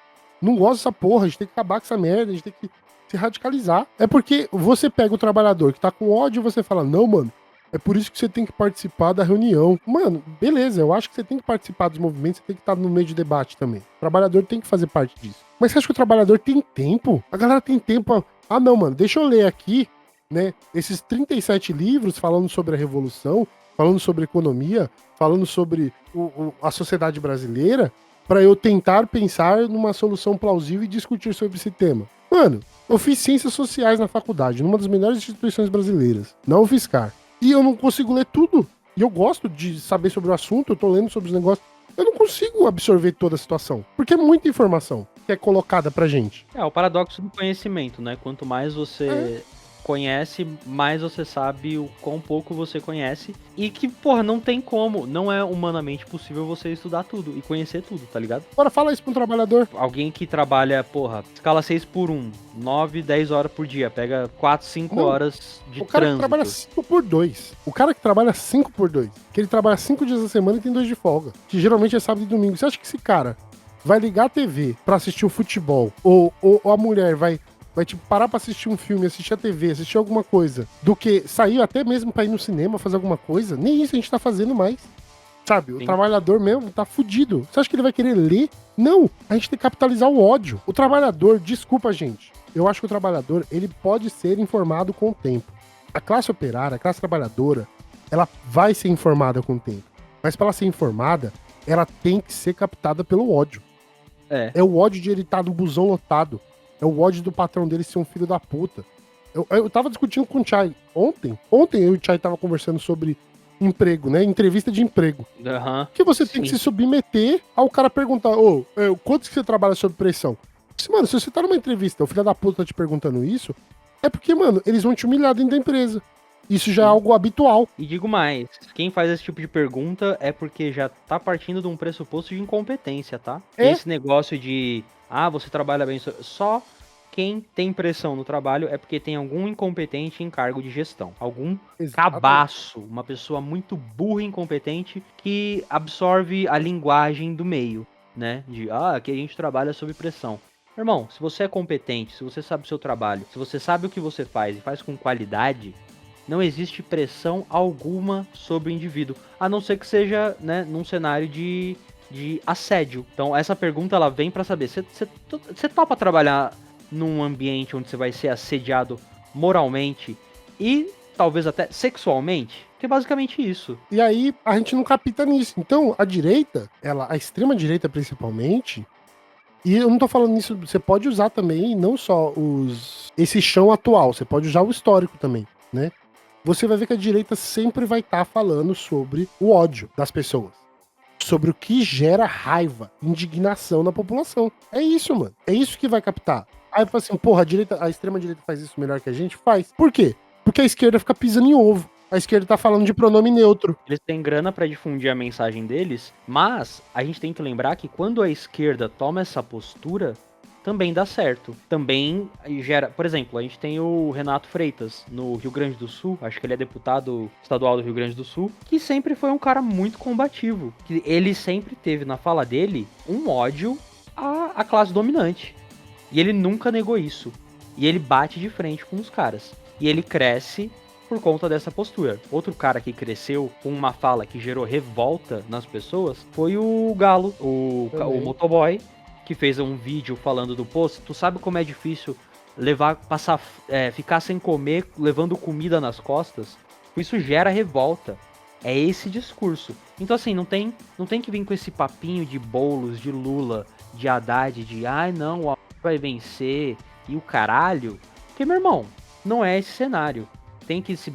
Não gosta dessa porra, a gente tem que acabar com essa merda, a gente tem que se radicalizar. É porque você pega o trabalhador que tá com ódio e você fala, não, mano, é por isso que você tem que participar da reunião. Mano, beleza, eu acho que você tem que participar dos movimentos, você tem que estar no meio de debate também. O trabalhador tem que fazer parte disso. Mas você acha que o trabalhador tem tempo? A galera tem tempo. Não, mano, deixa eu ler aqui, né, esses 37 livros falando sobre a revolução, falando sobre economia, falando sobre a sociedade brasileira, para eu tentar pensar numa solução plausível e discutir sobre esse tema. Mano, eu fiz ciências sociais na faculdade, numa das melhores instituições brasileiras, na UFSCar. E eu não consigo ler tudo. E eu gosto de saber sobre o assunto, eu tô lendo sobre os negócios. Eu não consigo absorver toda a situação. Porque é muita informação que é colocada pra gente. É o paradoxo do conhecimento, né? Quanto mais você conhece, mais você sabe o quão pouco você conhece. E que, porra, não tem como. Não é humanamente possível você estudar tudo e conhecer tudo, tá ligado? Agora fala isso pra um trabalhador. Alguém que trabalha, porra, escala 6x1, 9, 10 horas por dia, pega 4, 5 horas de trânsito. O cara que trabalha 5x2. O cara que trabalha 5x2. Que ele trabalha 5 dias da semana e tem 2 de folga. Que geralmente é sábado e domingo. Você acha que esse cara vai ligar a TV pra assistir o futebol? Ou a mulher vai tipo, parar pra assistir um filme, assistir a TV, assistir alguma coisa, do que sair até mesmo pra ir no cinema, fazer alguma coisa? Nem isso a gente tá fazendo mais. Sabe? O trabalhador mesmo tá fudido. Você acha que ele vai querer ler? Não. A gente tem que capitalizar o ódio. O trabalhador, desculpa, gente. Eu acho que o trabalhador, ele pode ser informado com o tempo. A classe operária, a classe trabalhadora, ela vai ser informada com o tempo. Mas pra ela ser informada, ela tem que ser captada pelo ódio. É o ódio de ele estar no busão lotado. É o ódio do patrão dele ser um filho da puta. Eu tava discutindo com o Chai ontem. Ontem eu e o Chai tava conversando sobre emprego, né? Entrevista de emprego. Que você tem que se submeter ao cara perguntar, quanto que você trabalha sob pressão? Mano, se você tá numa entrevista, o filho da puta tá te perguntando isso, é porque, mano, eles vão te humilhar dentro da empresa. Isso já é algo habitual. E digo mais, quem faz esse tipo de pergunta é porque já tá partindo de um pressuposto de incompetência, tá? Esse negócio de, você trabalha bem, só quem tem pressão no trabalho é porque tem algum incompetente em cargo de gestão. Algum cabaço, uma pessoa muito burra e incompetente que absorve a linguagem do meio, né? De, aqui a gente trabalha sob pressão. Irmão, se você é competente, se você sabe o seu trabalho, se você sabe o que você faz e faz com qualidade, não existe pressão alguma sobre o indivíduo, a não ser que seja, né, num cenário de assédio. Então essa pergunta ela vem pra saber, você topa trabalhar num ambiente onde você vai ser assediado moralmente e talvez até sexualmente? Que é basicamente isso. E aí a gente não capita nisso. Então a direita, a extrema direita principalmente, e eu não tô falando nisso, você pode usar também não só esse chão atual, você pode usar o histórico também, né? Você vai ver que a direita sempre vai estar falando sobre o ódio das pessoas. Sobre o que gera raiva, indignação na população. É isso, mano. É isso que vai captar. Aí fala assim, porra, a extrema-direita faz isso melhor que a gente? Faz. Por quê? Porque a esquerda fica pisando em ovo. A esquerda tá falando de pronome neutro. Eles têm grana pra difundir a mensagem deles, mas a gente tem que lembrar que quando a esquerda toma essa postura, também dá certo. Também gera... Por exemplo, a gente tem o Renato Freitas, no Rio Grande do Sul, acho que ele é deputado estadual do Rio Grande do Sul, que sempre foi um cara muito combativo. Que ele sempre teve na fala dele um ódio à classe dominante. E ele nunca negou isso. E ele bate de frente com os caras. E ele cresce por conta dessa postura. Outro cara que cresceu com uma fala que gerou revolta nas pessoas foi o Galo, o motoboy, que fez um vídeo falando do post. Tu sabe como é difícil ficar sem comer, levando comida nas costas? Isso gera revolta. É esse discurso. Então, assim, não tem que vir com esse papinho de Boulos, de Lula, de Haddad, de não, o vai vencer e o caralho. Porque, meu irmão, não é esse cenário. Tem que se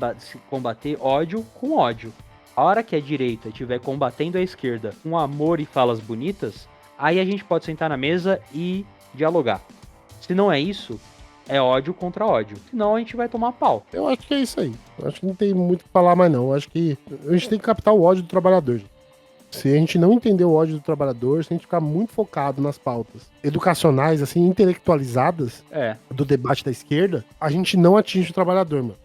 combater ódio com ódio. A hora que a direita estiver combatendo a esquerda com amor e falas bonitas, aí a gente pode sentar na mesa e dialogar. Se não é isso, é ódio contra ódio. Senão a gente vai tomar pau. Eu acho que é isso aí. Eu acho que não tem muito o que falar mais, não. Eu acho que a gente tem que captar o ódio do trabalhador, gente. Se a gente não entender o ódio do trabalhador, se a gente ficar muito focado nas pautas educacionais, assim, intelectualizadas do debate da esquerda, a gente não atinge o trabalhador, mano.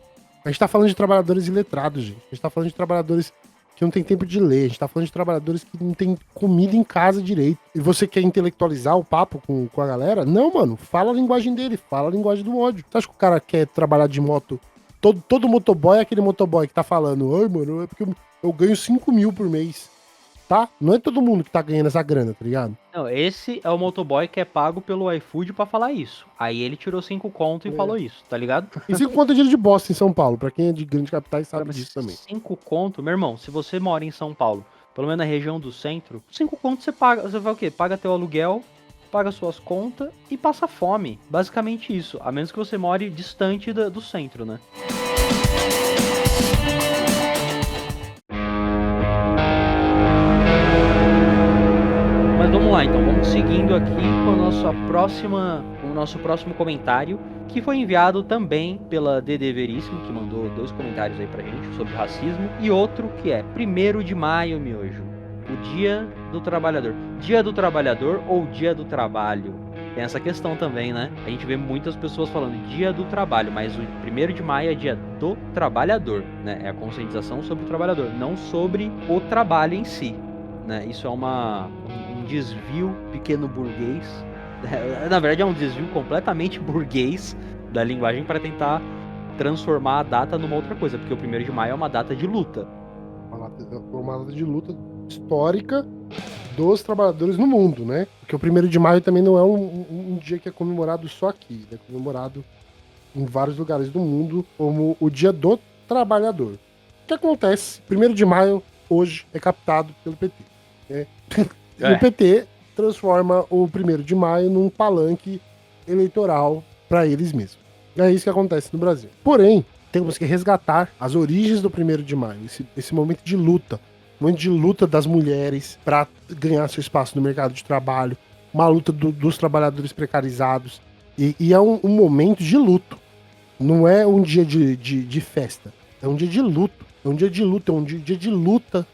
A gente tá falando de trabalhadores iletrados, gente. A gente tá falando de trabalhadores que não tem tempo de ler. A gente tá falando de trabalhadores que não tem comida em casa direito. E você quer intelectualizar o papo com a galera? Não, mano. Fala a linguagem dele. Fala a linguagem do ódio. Você acha que o cara quer trabalhar de moto? Todo motoboy é aquele motoboy que tá falando: ai, mano, é porque eu ganho 5 mil por mês. Tá? Não é todo mundo que tá ganhando essa grana, tá ligado? Não, esse é o motoboy que é pago pelo iFood pra falar isso. Aí ele tirou 5 conto e falou isso, tá ligado? E 5 conto é dinheiro de bosta em São Paulo. Pra quem é de grandes capitais sabe disso também. 5 conto, meu irmão, se você mora em São Paulo, pelo menos na região do centro, 5 conto você paga, você vai o quê? Paga teu aluguel, paga suas contas e passa fome. Basicamente isso, a menos que você more distante do centro, né? Mas vamos lá, então, vamos seguindo aqui com o nosso próximo comentário, que foi enviado também pela Dede Veríssimo, que mandou 2 comentários aí pra gente sobre racismo, e outro que é 1º de maio, miojo, o Dia do Trabalhador. Dia do Trabalhador ou Dia do Trabalho? Tem essa questão também, né? A gente vê muitas pessoas falando Dia do Trabalho, mas o 1º de maio é Dia do Trabalhador, né? É a conscientização sobre o trabalhador, não sobre o trabalho em si, né? Isso é um desvio pequeno burguês. Na verdade é um desvio completamente burguês da linguagem para tentar transformar a data numa outra coisa, porque o 1º de maio é uma data de luta. Uma data de luta histórica dos trabalhadores no mundo, né? Porque o 1º de maio também não é um dia que é comemorado só aqui, é comemorado em vários lugares do mundo como o Dia do Trabalhador. O que acontece? 1º de maio hoje é captado pelo PT, né? E o PT transforma o 1º de maio num palanque eleitoral para eles mesmos. É isso que acontece no Brasil. Porém, temos que resgatar as origens do 1º de maio, esse momento de luta. Momento de luta das mulheres para ganhar seu espaço no mercado de trabalho, uma luta dos trabalhadores precarizados. E é um momento de luto. Não é um dia de festa. É um dia de luto. É um dia de luta, é um dia de luta.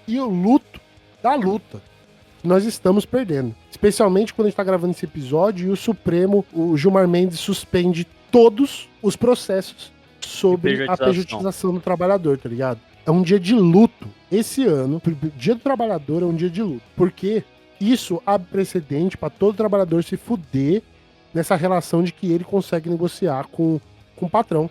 E o luto da luta nós estamos perdendo. Especialmente quando a gente tá gravando esse episódio e o Supremo, o Gilmar Mendes, suspende todos os processos sobre a pejotização do trabalhador, tá ligado? É um dia de luto. Esse ano, o Dia do Trabalhador é um dia de luto. Porque isso abre precedente para todo trabalhador se fuder nessa relação de que ele consegue negociar com o patrão.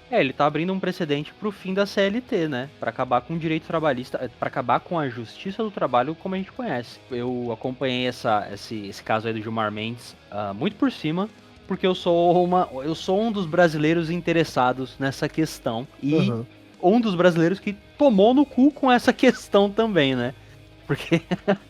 Ele tá abrindo um precedente pro fim da CLT, né? Pra acabar com o direito trabalhista, pra acabar com a justiça do trabalho como a gente conhece. Eu acompanhei esse caso aí do Gilmar Mendes muito por cima, porque eu sou um dos brasileiros interessados nessa questão. E um dos brasileiros que tomou no cu com essa questão também, né? Porque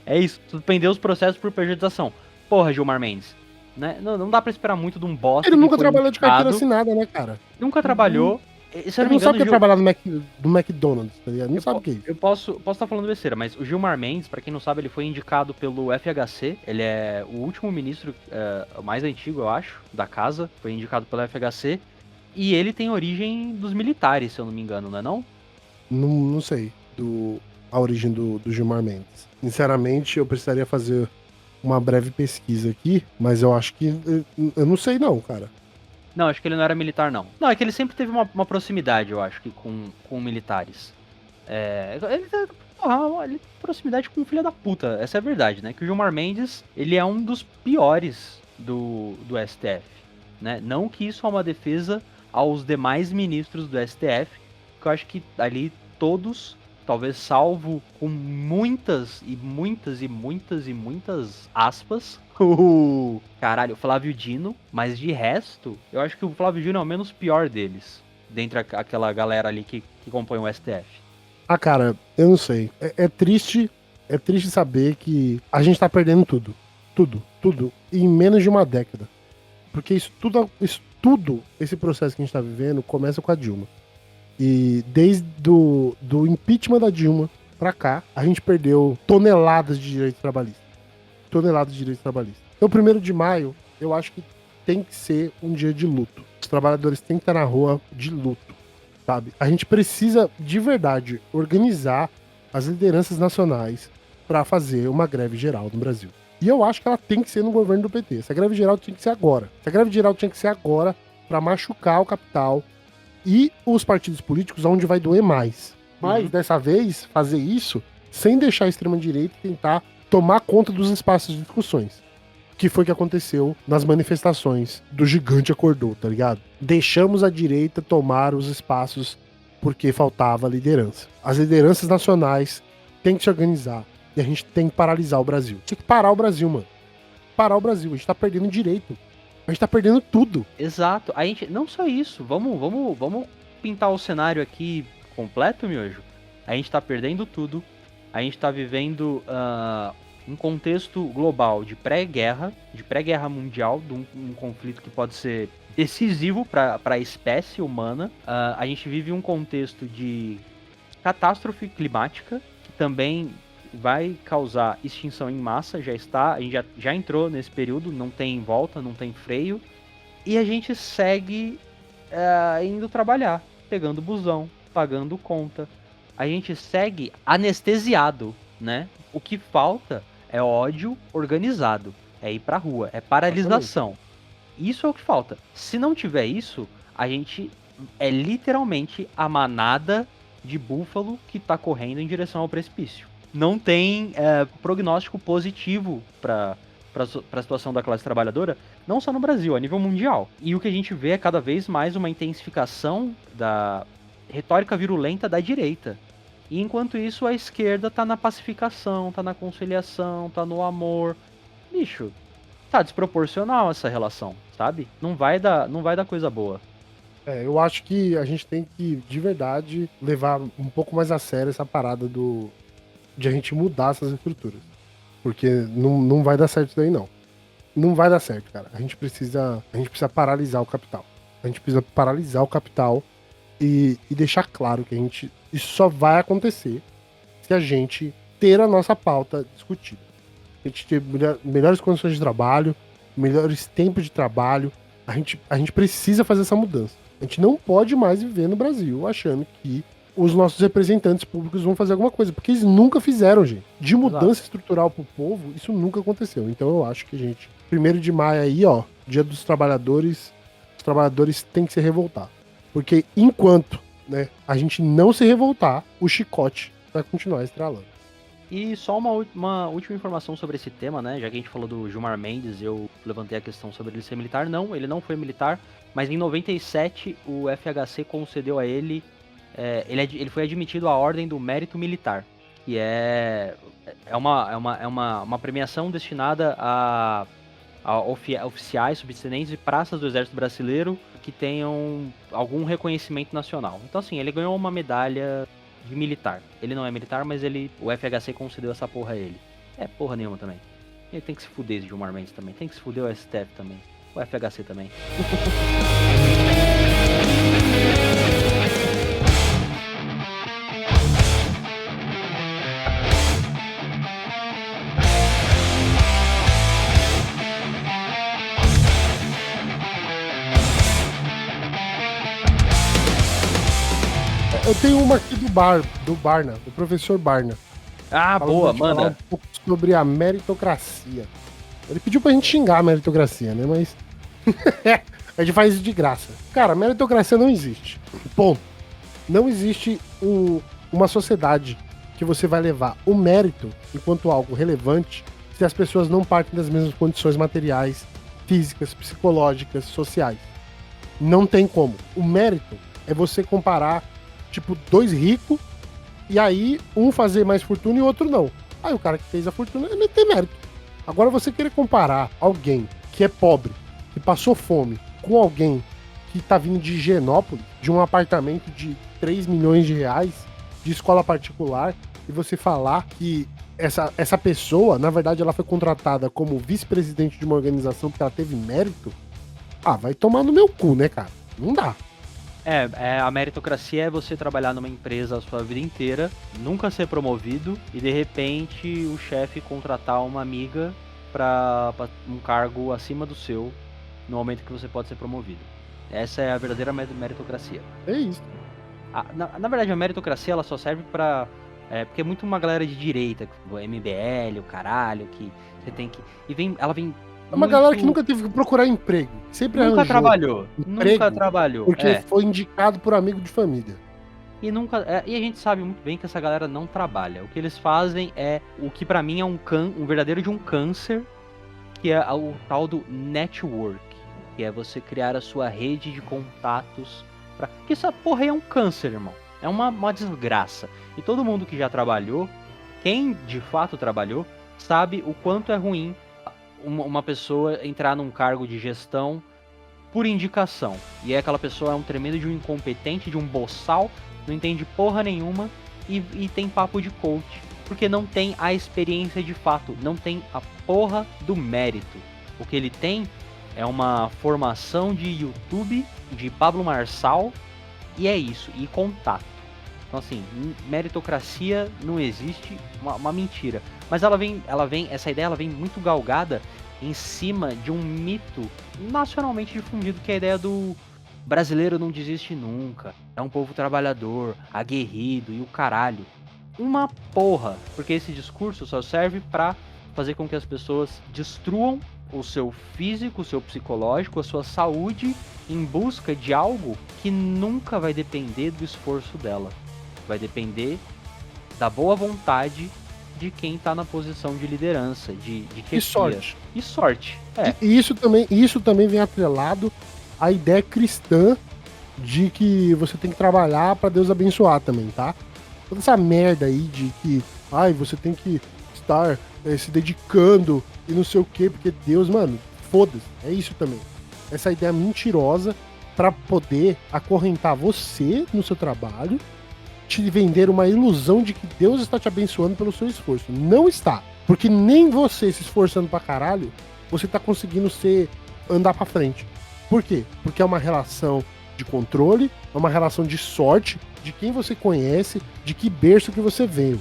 é isso, suspender os processos por pejotização. Porra, Gilmar Mendes. Né? Não dá pra esperar muito de um bosta. Ele nunca trabalhou de carteira assinada, né, cara? Nunca trabalhou. Ele não sabe o que é trabalhar no McDonald's, tá ligado? Não sabe o que é isso. Eu posso estar falando besteira, mas o Gilmar Mendes, pra quem não sabe, ele foi indicado pelo FHC. Ele é o último ministro, o mais antigo, eu acho, da casa. Foi indicado pelo FHC. E ele tem origem dos militares, se eu não me engano, não é não? Não sei a origem do Gilmar Mendes. Sinceramente, eu precisaria fazer uma breve pesquisa aqui, mas eu acho que... Eu não sei não, cara. Não, acho que ele não era militar, não. Não, é que ele sempre teve uma proximidade, eu acho, que com militares. Ele tem proximidade com um filho da puta, essa é a verdade, né? Que o Gilmar Mendes, ele é um dos piores do STF, né? Não que isso é uma defesa aos demais ministros do STF, porque eu acho que ali todos, talvez salvo com muitas aspas, o Flávio Dino, mas de resto, eu acho que o Flávio Dino é o menos pior deles, dentre aquela galera ali que compõe o STF. Ah, cara, eu não sei. É triste saber que a gente tá perdendo tudo, em menos de uma década. Porque esse processo que a gente tá vivendo começa com a Dilma. E desde do impeachment da Dilma pra cá, a gente perdeu toneladas de direitos trabalhistas. Então, 1º de maio, eu acho que tem que ser um dia de luto. Os trabalhadores têm que estar na rua de luto, sabe? A gente precisa, de verdade, organizar as lideranças nacionais pra fazer uma greve geral no Brasil. E eu acho que ela tem que ser no governo do PT. Essa greve geral tinha que ser agora. Pra machucar o capital e os partidos políticos onde vai doer mais. Mas, dessa vez, fazer isso sem deixar a extrema-direita tentar tomar conta dos espaços de discussões. Que foi o que aconteceu nas manifestações do Gigante Acordou, tá ligado? Deixamos a direita tomar os espaços porque faltava liderança. As lideranças nacionais têm que se organizar e a gente tem que paralisar o Brasil. Tem que parar o Brasil, mano. Parar o Brasil. A gente tá perdendo direito. A gente tá perdendo tudo. Exato. A gente, não só isso. Vamos pintar o cenário aqui completo, Miojo. A gente tá perdendo tudo. A gente tá vivendo um contexto global de pré-guerra mundial, de um conflito que pode ser decisivo para a espécie humana. A gente vive um contexto de catástrofe climática, que também vai causar extinção em massa, a gente já entrou nesse período, não tem volta, não tem freio, e a gente segue indo trabalhar, pegando busão, pagando conta, a gente segue anestesiado, né? O que falta é ódio organizado, é ir pra rua, é paralisação. Isso é o que falta. Se não tiver isso, a gente é literalmente a manada de búfalo que tá correndo em direção ao precipício. Não tem prognóstico positivo para a situação da classe trabalhadora, não só no Brasil, a nível mundial. E o que a gente vê é cada vez mais uma intensificação da retórica virulenta da direita. E enquanto isso, a esquerda tá na pacificação, tá na conciliação, tá no amor. Bicho, tá desproporcional essa relação, sabe? Não vai dar coisa boa. Eu acho que a gente tem que, de verdade, levar um pouco mais a sério essa parada de a gente mudar essas estruturas. Porque não vai dar certo isso daí, não. Não vai dar certo, cara. A gente precisa paralisar o capital. A gente precisa paralisar o capital e deixar claro que isso só vai acontecer se a gente ter a nossa pauta discutida. A gente ter melhores condições de trabalho, melhores tempos de trabalho. A gente precisa fazer essa mudança. A gente não pode mais viver no Brasil achando que os nossos representantes públicos vão fazer alguma coisa, porque eles nunca fizeram, gente. De mudança estrutural pro povo, isso nunca aconteceu. Então eu acho que, gente, 1º de maio aí, ó, Dia dos Trabalhadores, os trabalhadores têm que se revoltar. Porque enquanto, né, a gente não se revoltar, o chicote vai continuar estralando. E só uma última informação sobre esse tema, né? Já que a gente falou do Gilmar Mendes, eu levantei a questão sobre ele ser militar. Não, ele não foi militar, mas em 97 o FHC concedeu a ele... ele foi admitido à Ordem do Mérito Militar, que é uma premiação destinada a oficiais, subtenentes e praças do Exército Brasileiro que tenham algum reconhecimento nacional. Então, assim, ele ganhou uma medalha de militar. Ele não é militar, mas o FHC concedeu essa porra a ele. É porra nenhuma também. Ele tem que se fuder esse Gilmar Mendes também. Tem que se fuder o STF também. O FHC também. Eu tenho uma aqui do Barna, do professor Barna. Ah, boa, manda. Falar um pouco sobre a meritocracia. Ele pediu pra gente xingar a meritocracia, né? Mas a gente faz isso de graça. Cara, a meritocracia não existe. Ponto. Não existe uma sociedade que você vai levar o mérito enquanto algo relevante se as pessoas não partem das mesmas condições materiais, físicas, psicológicas, sociais. Não tem como. O mérito é você comparar Tipo, dois ricos, e aí um fazer mais fortuna e o outro não. Aí o cara que fez a fortuna ele tem mérito. Agora você querer comparar alguém que é pobre, que passou fome, com alguém que tá vindo de Higienópolis, de um apartamento de 3 milhões de reais, de escola particular, e você falar que essa pessoa, na verdade, ela foi contratada como vice-presidente de uma organização porque ela teve mérito, vai tomar no meu cu, né, cara? Não dá. A meritocracia é você trabalhar numa empresa a sua vida inteira, nunca ser promovido e de repente o chefe contratar uma amiga pra um cargo acima do seu no momento que você pode ser promovido. Essa é a verdadeira meritocracia. É isso. Na verdade, a meritocracia ela só serve pra... porque é muito uma galera de direita, o MBL, o caralho, que você tem que... Ela vem É uma galera que nunca teve que procurar emprego. Sempre nunca arranjou trabalhou. emprego Nunca trabalhou. porque foi indicado por amigo de família. E a gente sabe muito bem que essa galera não trabalha. O que eles fazem é o que pra mim é um verdadeiro de um câncer, que é o tal do network, que é você criar a sua rede de contatos. Porque essa porra aí é um câncer, irmão. É uma desgraça. E todo mundo que já trabalhou, quem de fato trabalhou, sabe o quanto é ruim uma pessoa entrar num cargo de gestão por indicação. E aí aquela pessoa é um tremendo de um incompetente, de um boçal, não entende porra nenhuma e tem papo de coach. Porque não tem a experiência de fato, não tem a porra do mérito. O que ele tem é uma formação de YouTube, de Pablo Marçal, e é isso, e contato. Então assim, meritocracia não existe, uma mentira. Mas essa ideia ela vem muito galgada em cima de um mito nacionalmente difundido, que é a ideia do brasileiro não desiste nunca, é um povo trabalhador, aguerrido e o caralho. Uma porra, porque esse discurso só serve pra fazer com que as pessoas destruam o seu físico, o seu psicológico, a sua saúde em busca de algo que nunca vai depender do esforço dela. Vai depender da boa vontade de quem tá na posição de liderança, de E sorte. E sorte. E isso também vem atrelado à ideia cristã de que você tem que trabalhar pra Deus abençoar também, tá? Toda essa merda aí de que você tem que estar se dedicando e não sei o que, porque Deus, mano, foda-se. É isso também. Essa ideia mentirosa pra poder acorrentar você no seu trabalho, te vender uma ilusão de que Deus está te abençoando pelo seu esforço. Não está. Porque nem você se esforçando pra caralho, você tá conseguindo andar pra frente. Por quê? Porque é uma relação de controle, é uma relação de sorte, de quem você conhece, de que berço que você veio.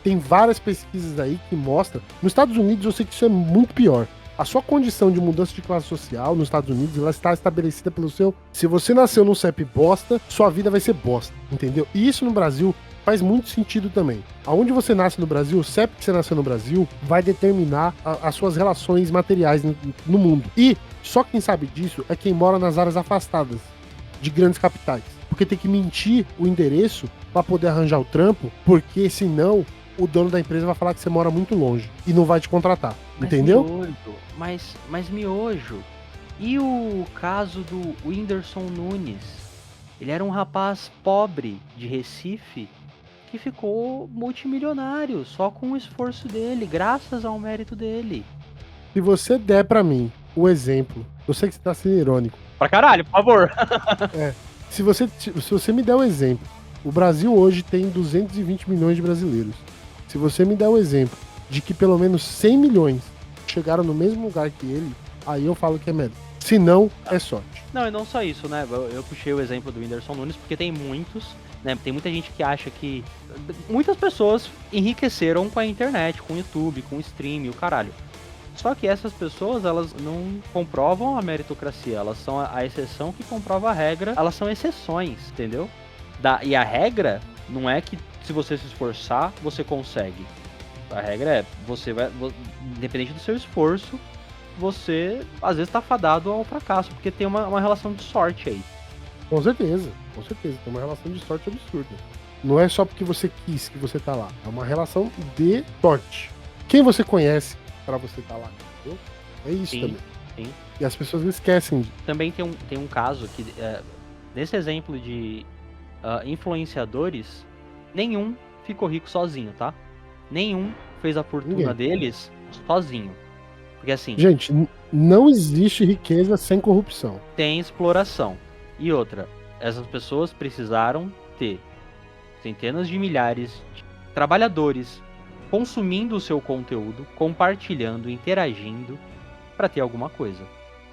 Tem várias pesquisas aí que mostram. Nos Estados Unidos eu sei que isso é muito pior. A sua condição de mudança de classe social nos Estados Unidos, ela está estabelecida pelo seu... Se você nasceu num CEP bosta, sua vida vai ser bosta, entendeu? E isso no Brasil faz muito sentido também. Aonde você nasce no Brasil, o CEP que você nasceu no Brasil, vai determinar as suas relações materiais no mundo. E só quem sabe disso é quem mora nas áreas afastadas de grandes capitais. Porque tem que mentir o endereço para poder arranjar o trampo, porque senão o dono da empresa vai falar que você mora muito longe e não vai te contratar, entendeu? Mas miojo. E o caso do Whindersson Nunes? Ele era um rapaz pobre de Recife que ficou multimilionário só com o esforço dele, graças ao mérito dele. Se você der pra mim o exemplo, eu sei que você tá sendo irônico. Pra caralho, por favor. Se você me der um exemplo, o Brasil hoje tem 220 milhões de brasileiros. Se você me der o exemplo de que pelo menos 100 milhões chegaram no mesmo lugar que ele, aí eu falo que é mérito. Se não, é sorte. Não, e não só isso, né? Eu puxei o exemplo do Whindersson Nunes porque tem muitos, né? Tem muita gente que acha que... Muitas pessoas enriqueceram com a internet, com o YouTube, com o stream e o caralho. Só que essas pessoas, elas não comprovam a meritocracia, elas são a exceção que comprova a regra, elas são exceções, entendeu? E a regra não é que se você se esforçar, você consegue. A regra é, você vai, independente do seu esforço, você às vezes tá fadado ao fracasso, porque tem uma relação de sorte aí. Com certeza, tem uma relação de sorte absurda. Não é só porque você quis que você tá lá, é uma relação de sorte. Quem você conhece pra você tá lá, entendeu? É isso também. Sim. E as pessoas esquecem. Também tem um caso que, nesse exemplo de influenciadores, nenhum ficou rico sozinho, tá? Nenhum fez a fortuna Ninguém. deles sozinho. Porque assim, Gente, não existe riqueza sem corrupção. tem exploração. E outra, essas pessoas precisaram ter centenas de milhares de trabalhadores consumindo o seu conteúdo, compartilhando, interagindo para ter alguma coisa.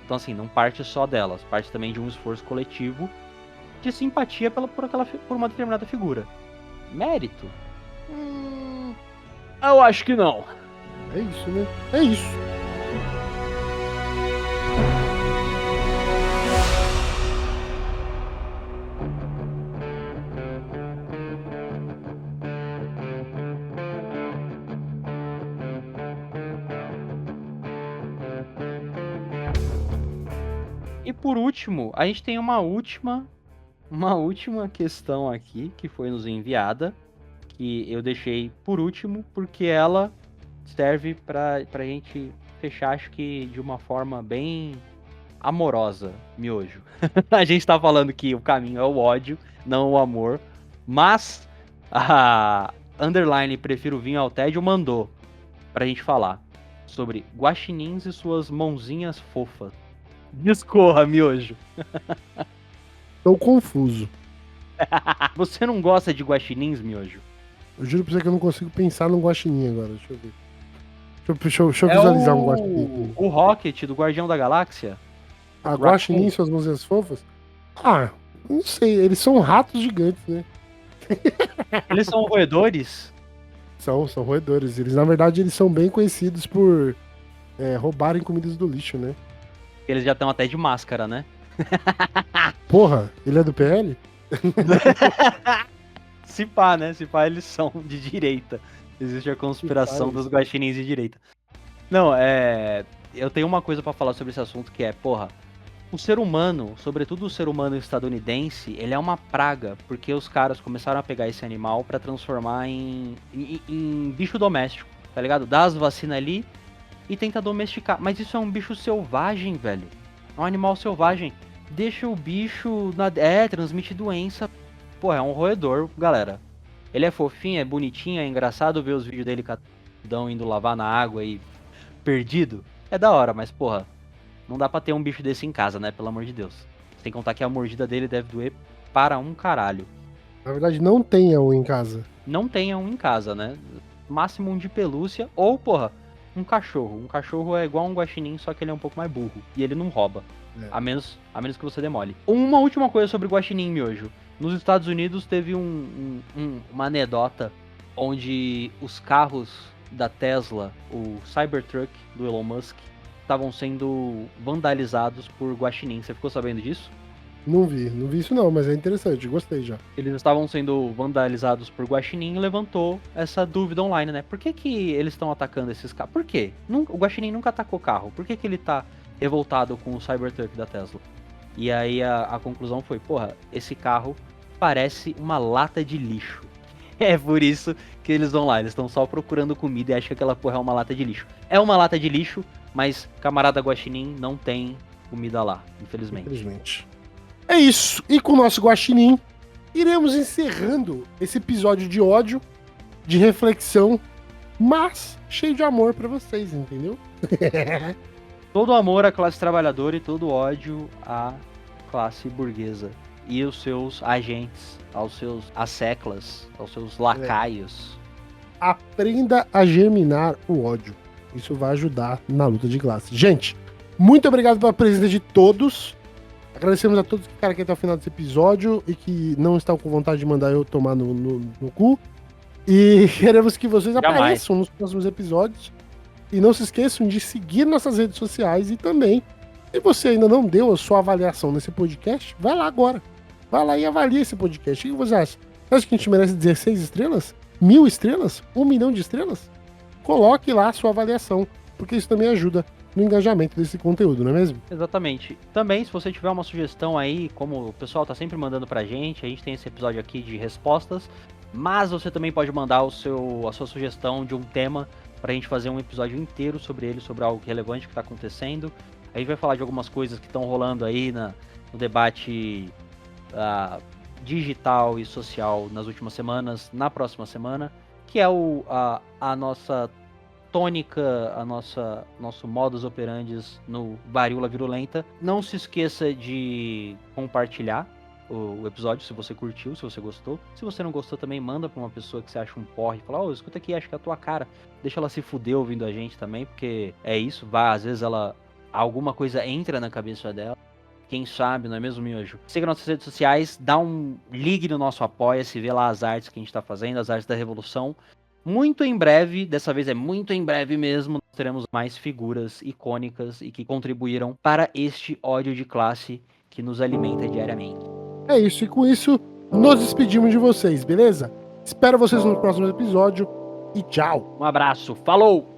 Então assim, não parte só delas, parte também de um esforço coletivo de simpatia por uma determinada figura. Mérito? Eu acho que não. É isso, né? É isso. E por último, a gente tem uma última questão aqui que foi nos enviada, que eu deixei por último porque ela serve pra gente fechar, acho que de uma forma bem amorosa, miojo. A gente tá falando que o caminho é o ódio, não o amor, mas a underline prefiro vinho ao tédio mandou pra gente falar sobre guaxinins e suas mãozinhas fofas. Discorra, miojo. Tô confuso. Você não gosta de guaxinins, miojo? Eu juro pra você que eu não consigo pensar num guaxinim agora. Deixa eu ver. Deixa eu visualizar um guaxinim. O Rocket do Guardião da Galáxia. Ah, guaxinim, suas mãozinhas fofas? Ah, não sei. Eles são ratos gigantes, né? Eles são roedores? São roedores. Eles, na verdade, eles são bem conhecidos por roubarem comidas do lixo, né? Eles já estão até de máscara, né? Porra, ele é do PL? Se pá, né? Se pá, eles são de direita. Existe a conspiração dos guaxinins de direita. Não, eu tenho uma coisa pra falar sobre esse assunto que é, porra, o ser humano, sobretudo o ser humano estadunidense, ele é uma praga, porque os caras começaram a pegar esse animal pra transformar em bicho doméstico, tá ligado? Dá as vacinas ali e tenta domesticar. Mas isso é um bicho selvagem, velho. É um animal selvagem. Deixa o bicho transmite doença. Porra, é um roedor, galera. Ele é fofinho, é bonitinho, é engraçado ver os vídeos dele catadão indo lavar na água e perdido. É da hora, mas porra, não dá pra ter um bicho desse em casa, né? Pelo amor de Deus. Sem contar que a mordida dele deve doer para um caralho. Na verdade, não tenha um em casa. Não tenha um em casa, né? Máximo um de pelúcia ou, porra, um cachorro. Um cachorro é igual um guaxinim, só que ele é um pouco mais burro. E ele não rouba. A menos que você demole. Uma última coisa sobre guaxinim, miojo. Nos Estados Unidos teve uma anedota onde os carros da Tesla, o Cybertruck do Elon Musk, estavam sendo vandalizados por guaxinim. Você ficou sabendo disso? Não vi isso não, mas é interessante, gostei já. Eles estavam sendo vandalizados por guaxinim e levantou essa dúvida online, né? Por que eles estão atacando esses carros? Por quê? O guaxinim nunca atacou carro. Por que ele tá revoltado com o Cybertruck da Tesla? E aí a conclusão foi, porra, esse carro parece uma lata de lixo. É por isso que eles vão lá, eles estão só procurando comida e acham que aquela porra é uma lata de lixo. É uma lata de lixo, mas camarada guaxinim não tem comida lá, infelizmente. É isso, e com o nosso guaxinim, iremos encerrando esse episódio de ódio, de reflexão, mas cheio de amor pra vocês, entendeu? Todo amor à classe trabalhadora e todo ódio à classe burguesa. E os seus agentes, aos seus asseclas, aos seus lacaios. Aprenda a germinar o ódio. Isso vai ajudar na luta de classe. Gente, muito obrigado pela presença de todos. Agradecemos a todos que ficaram aqui até o final desse episódio e que não estão com vontade de mandar eu tomar no cu. E queremos que vocês apareçam nos próximos episódios. E não se esqueçam de seguir nossas redes sociais e também, se você ainda não deu a sua avaliação nesse podcast, vai lá agora. Vai lá e avalie esse podcast. O que você acha? Você acha que a gente merece 16 estrelas? 1000 estrelas? 1 milhão de estrelas? Coloque lá a sua avaliação, porque isso também ajuda no engajamento desse conteúdo, não é mesmo? Exatamente. Também, se você tiver uma sugestão aí, como o pessoal tá sempre mandando pra gente, a gente tem esse episódio aqui de respostas, mas você também pode mandar a sua sugestão de um tema pra gente fazer um episódio inteiro sobre ele, sobre algo relevante que tá acontecendo. A gente vai falar de algumas coisas que estão rolando aí no debate digital e social nas últimas semanas, na próxima semana, que é a nossa tônica, nosso modus operandi no Varíola Virulenta. Não se esqueça de compartilhar o episódio, se você curtiu, se você gostou. Se você não gostou também, manda pra uma pessoa que você acha um porre, fala, escuta aqui, acho que é a tua cara. Deixa ela se fuder ouvindo a gente também, porque é isso, às vezes alguma coisa entra na cabeça dela. Quem sabe, não é mesmo, Miojo? Siga nossas redes sociais, ligue no nosso Apoia-se, vê lá as artes que a gente tá fazendo, as artes da Revolução. Muito em breve, dessa vez é muito em breve mesmo, nós teremos mais figuras icônicas e que contribuíram para este ódio de classe que nos alimenta diariamente. É isso, e com isso, nos despedimos de vocês, beleza? Espero vocês no próximo episódio e tchau! Um abraço, falou!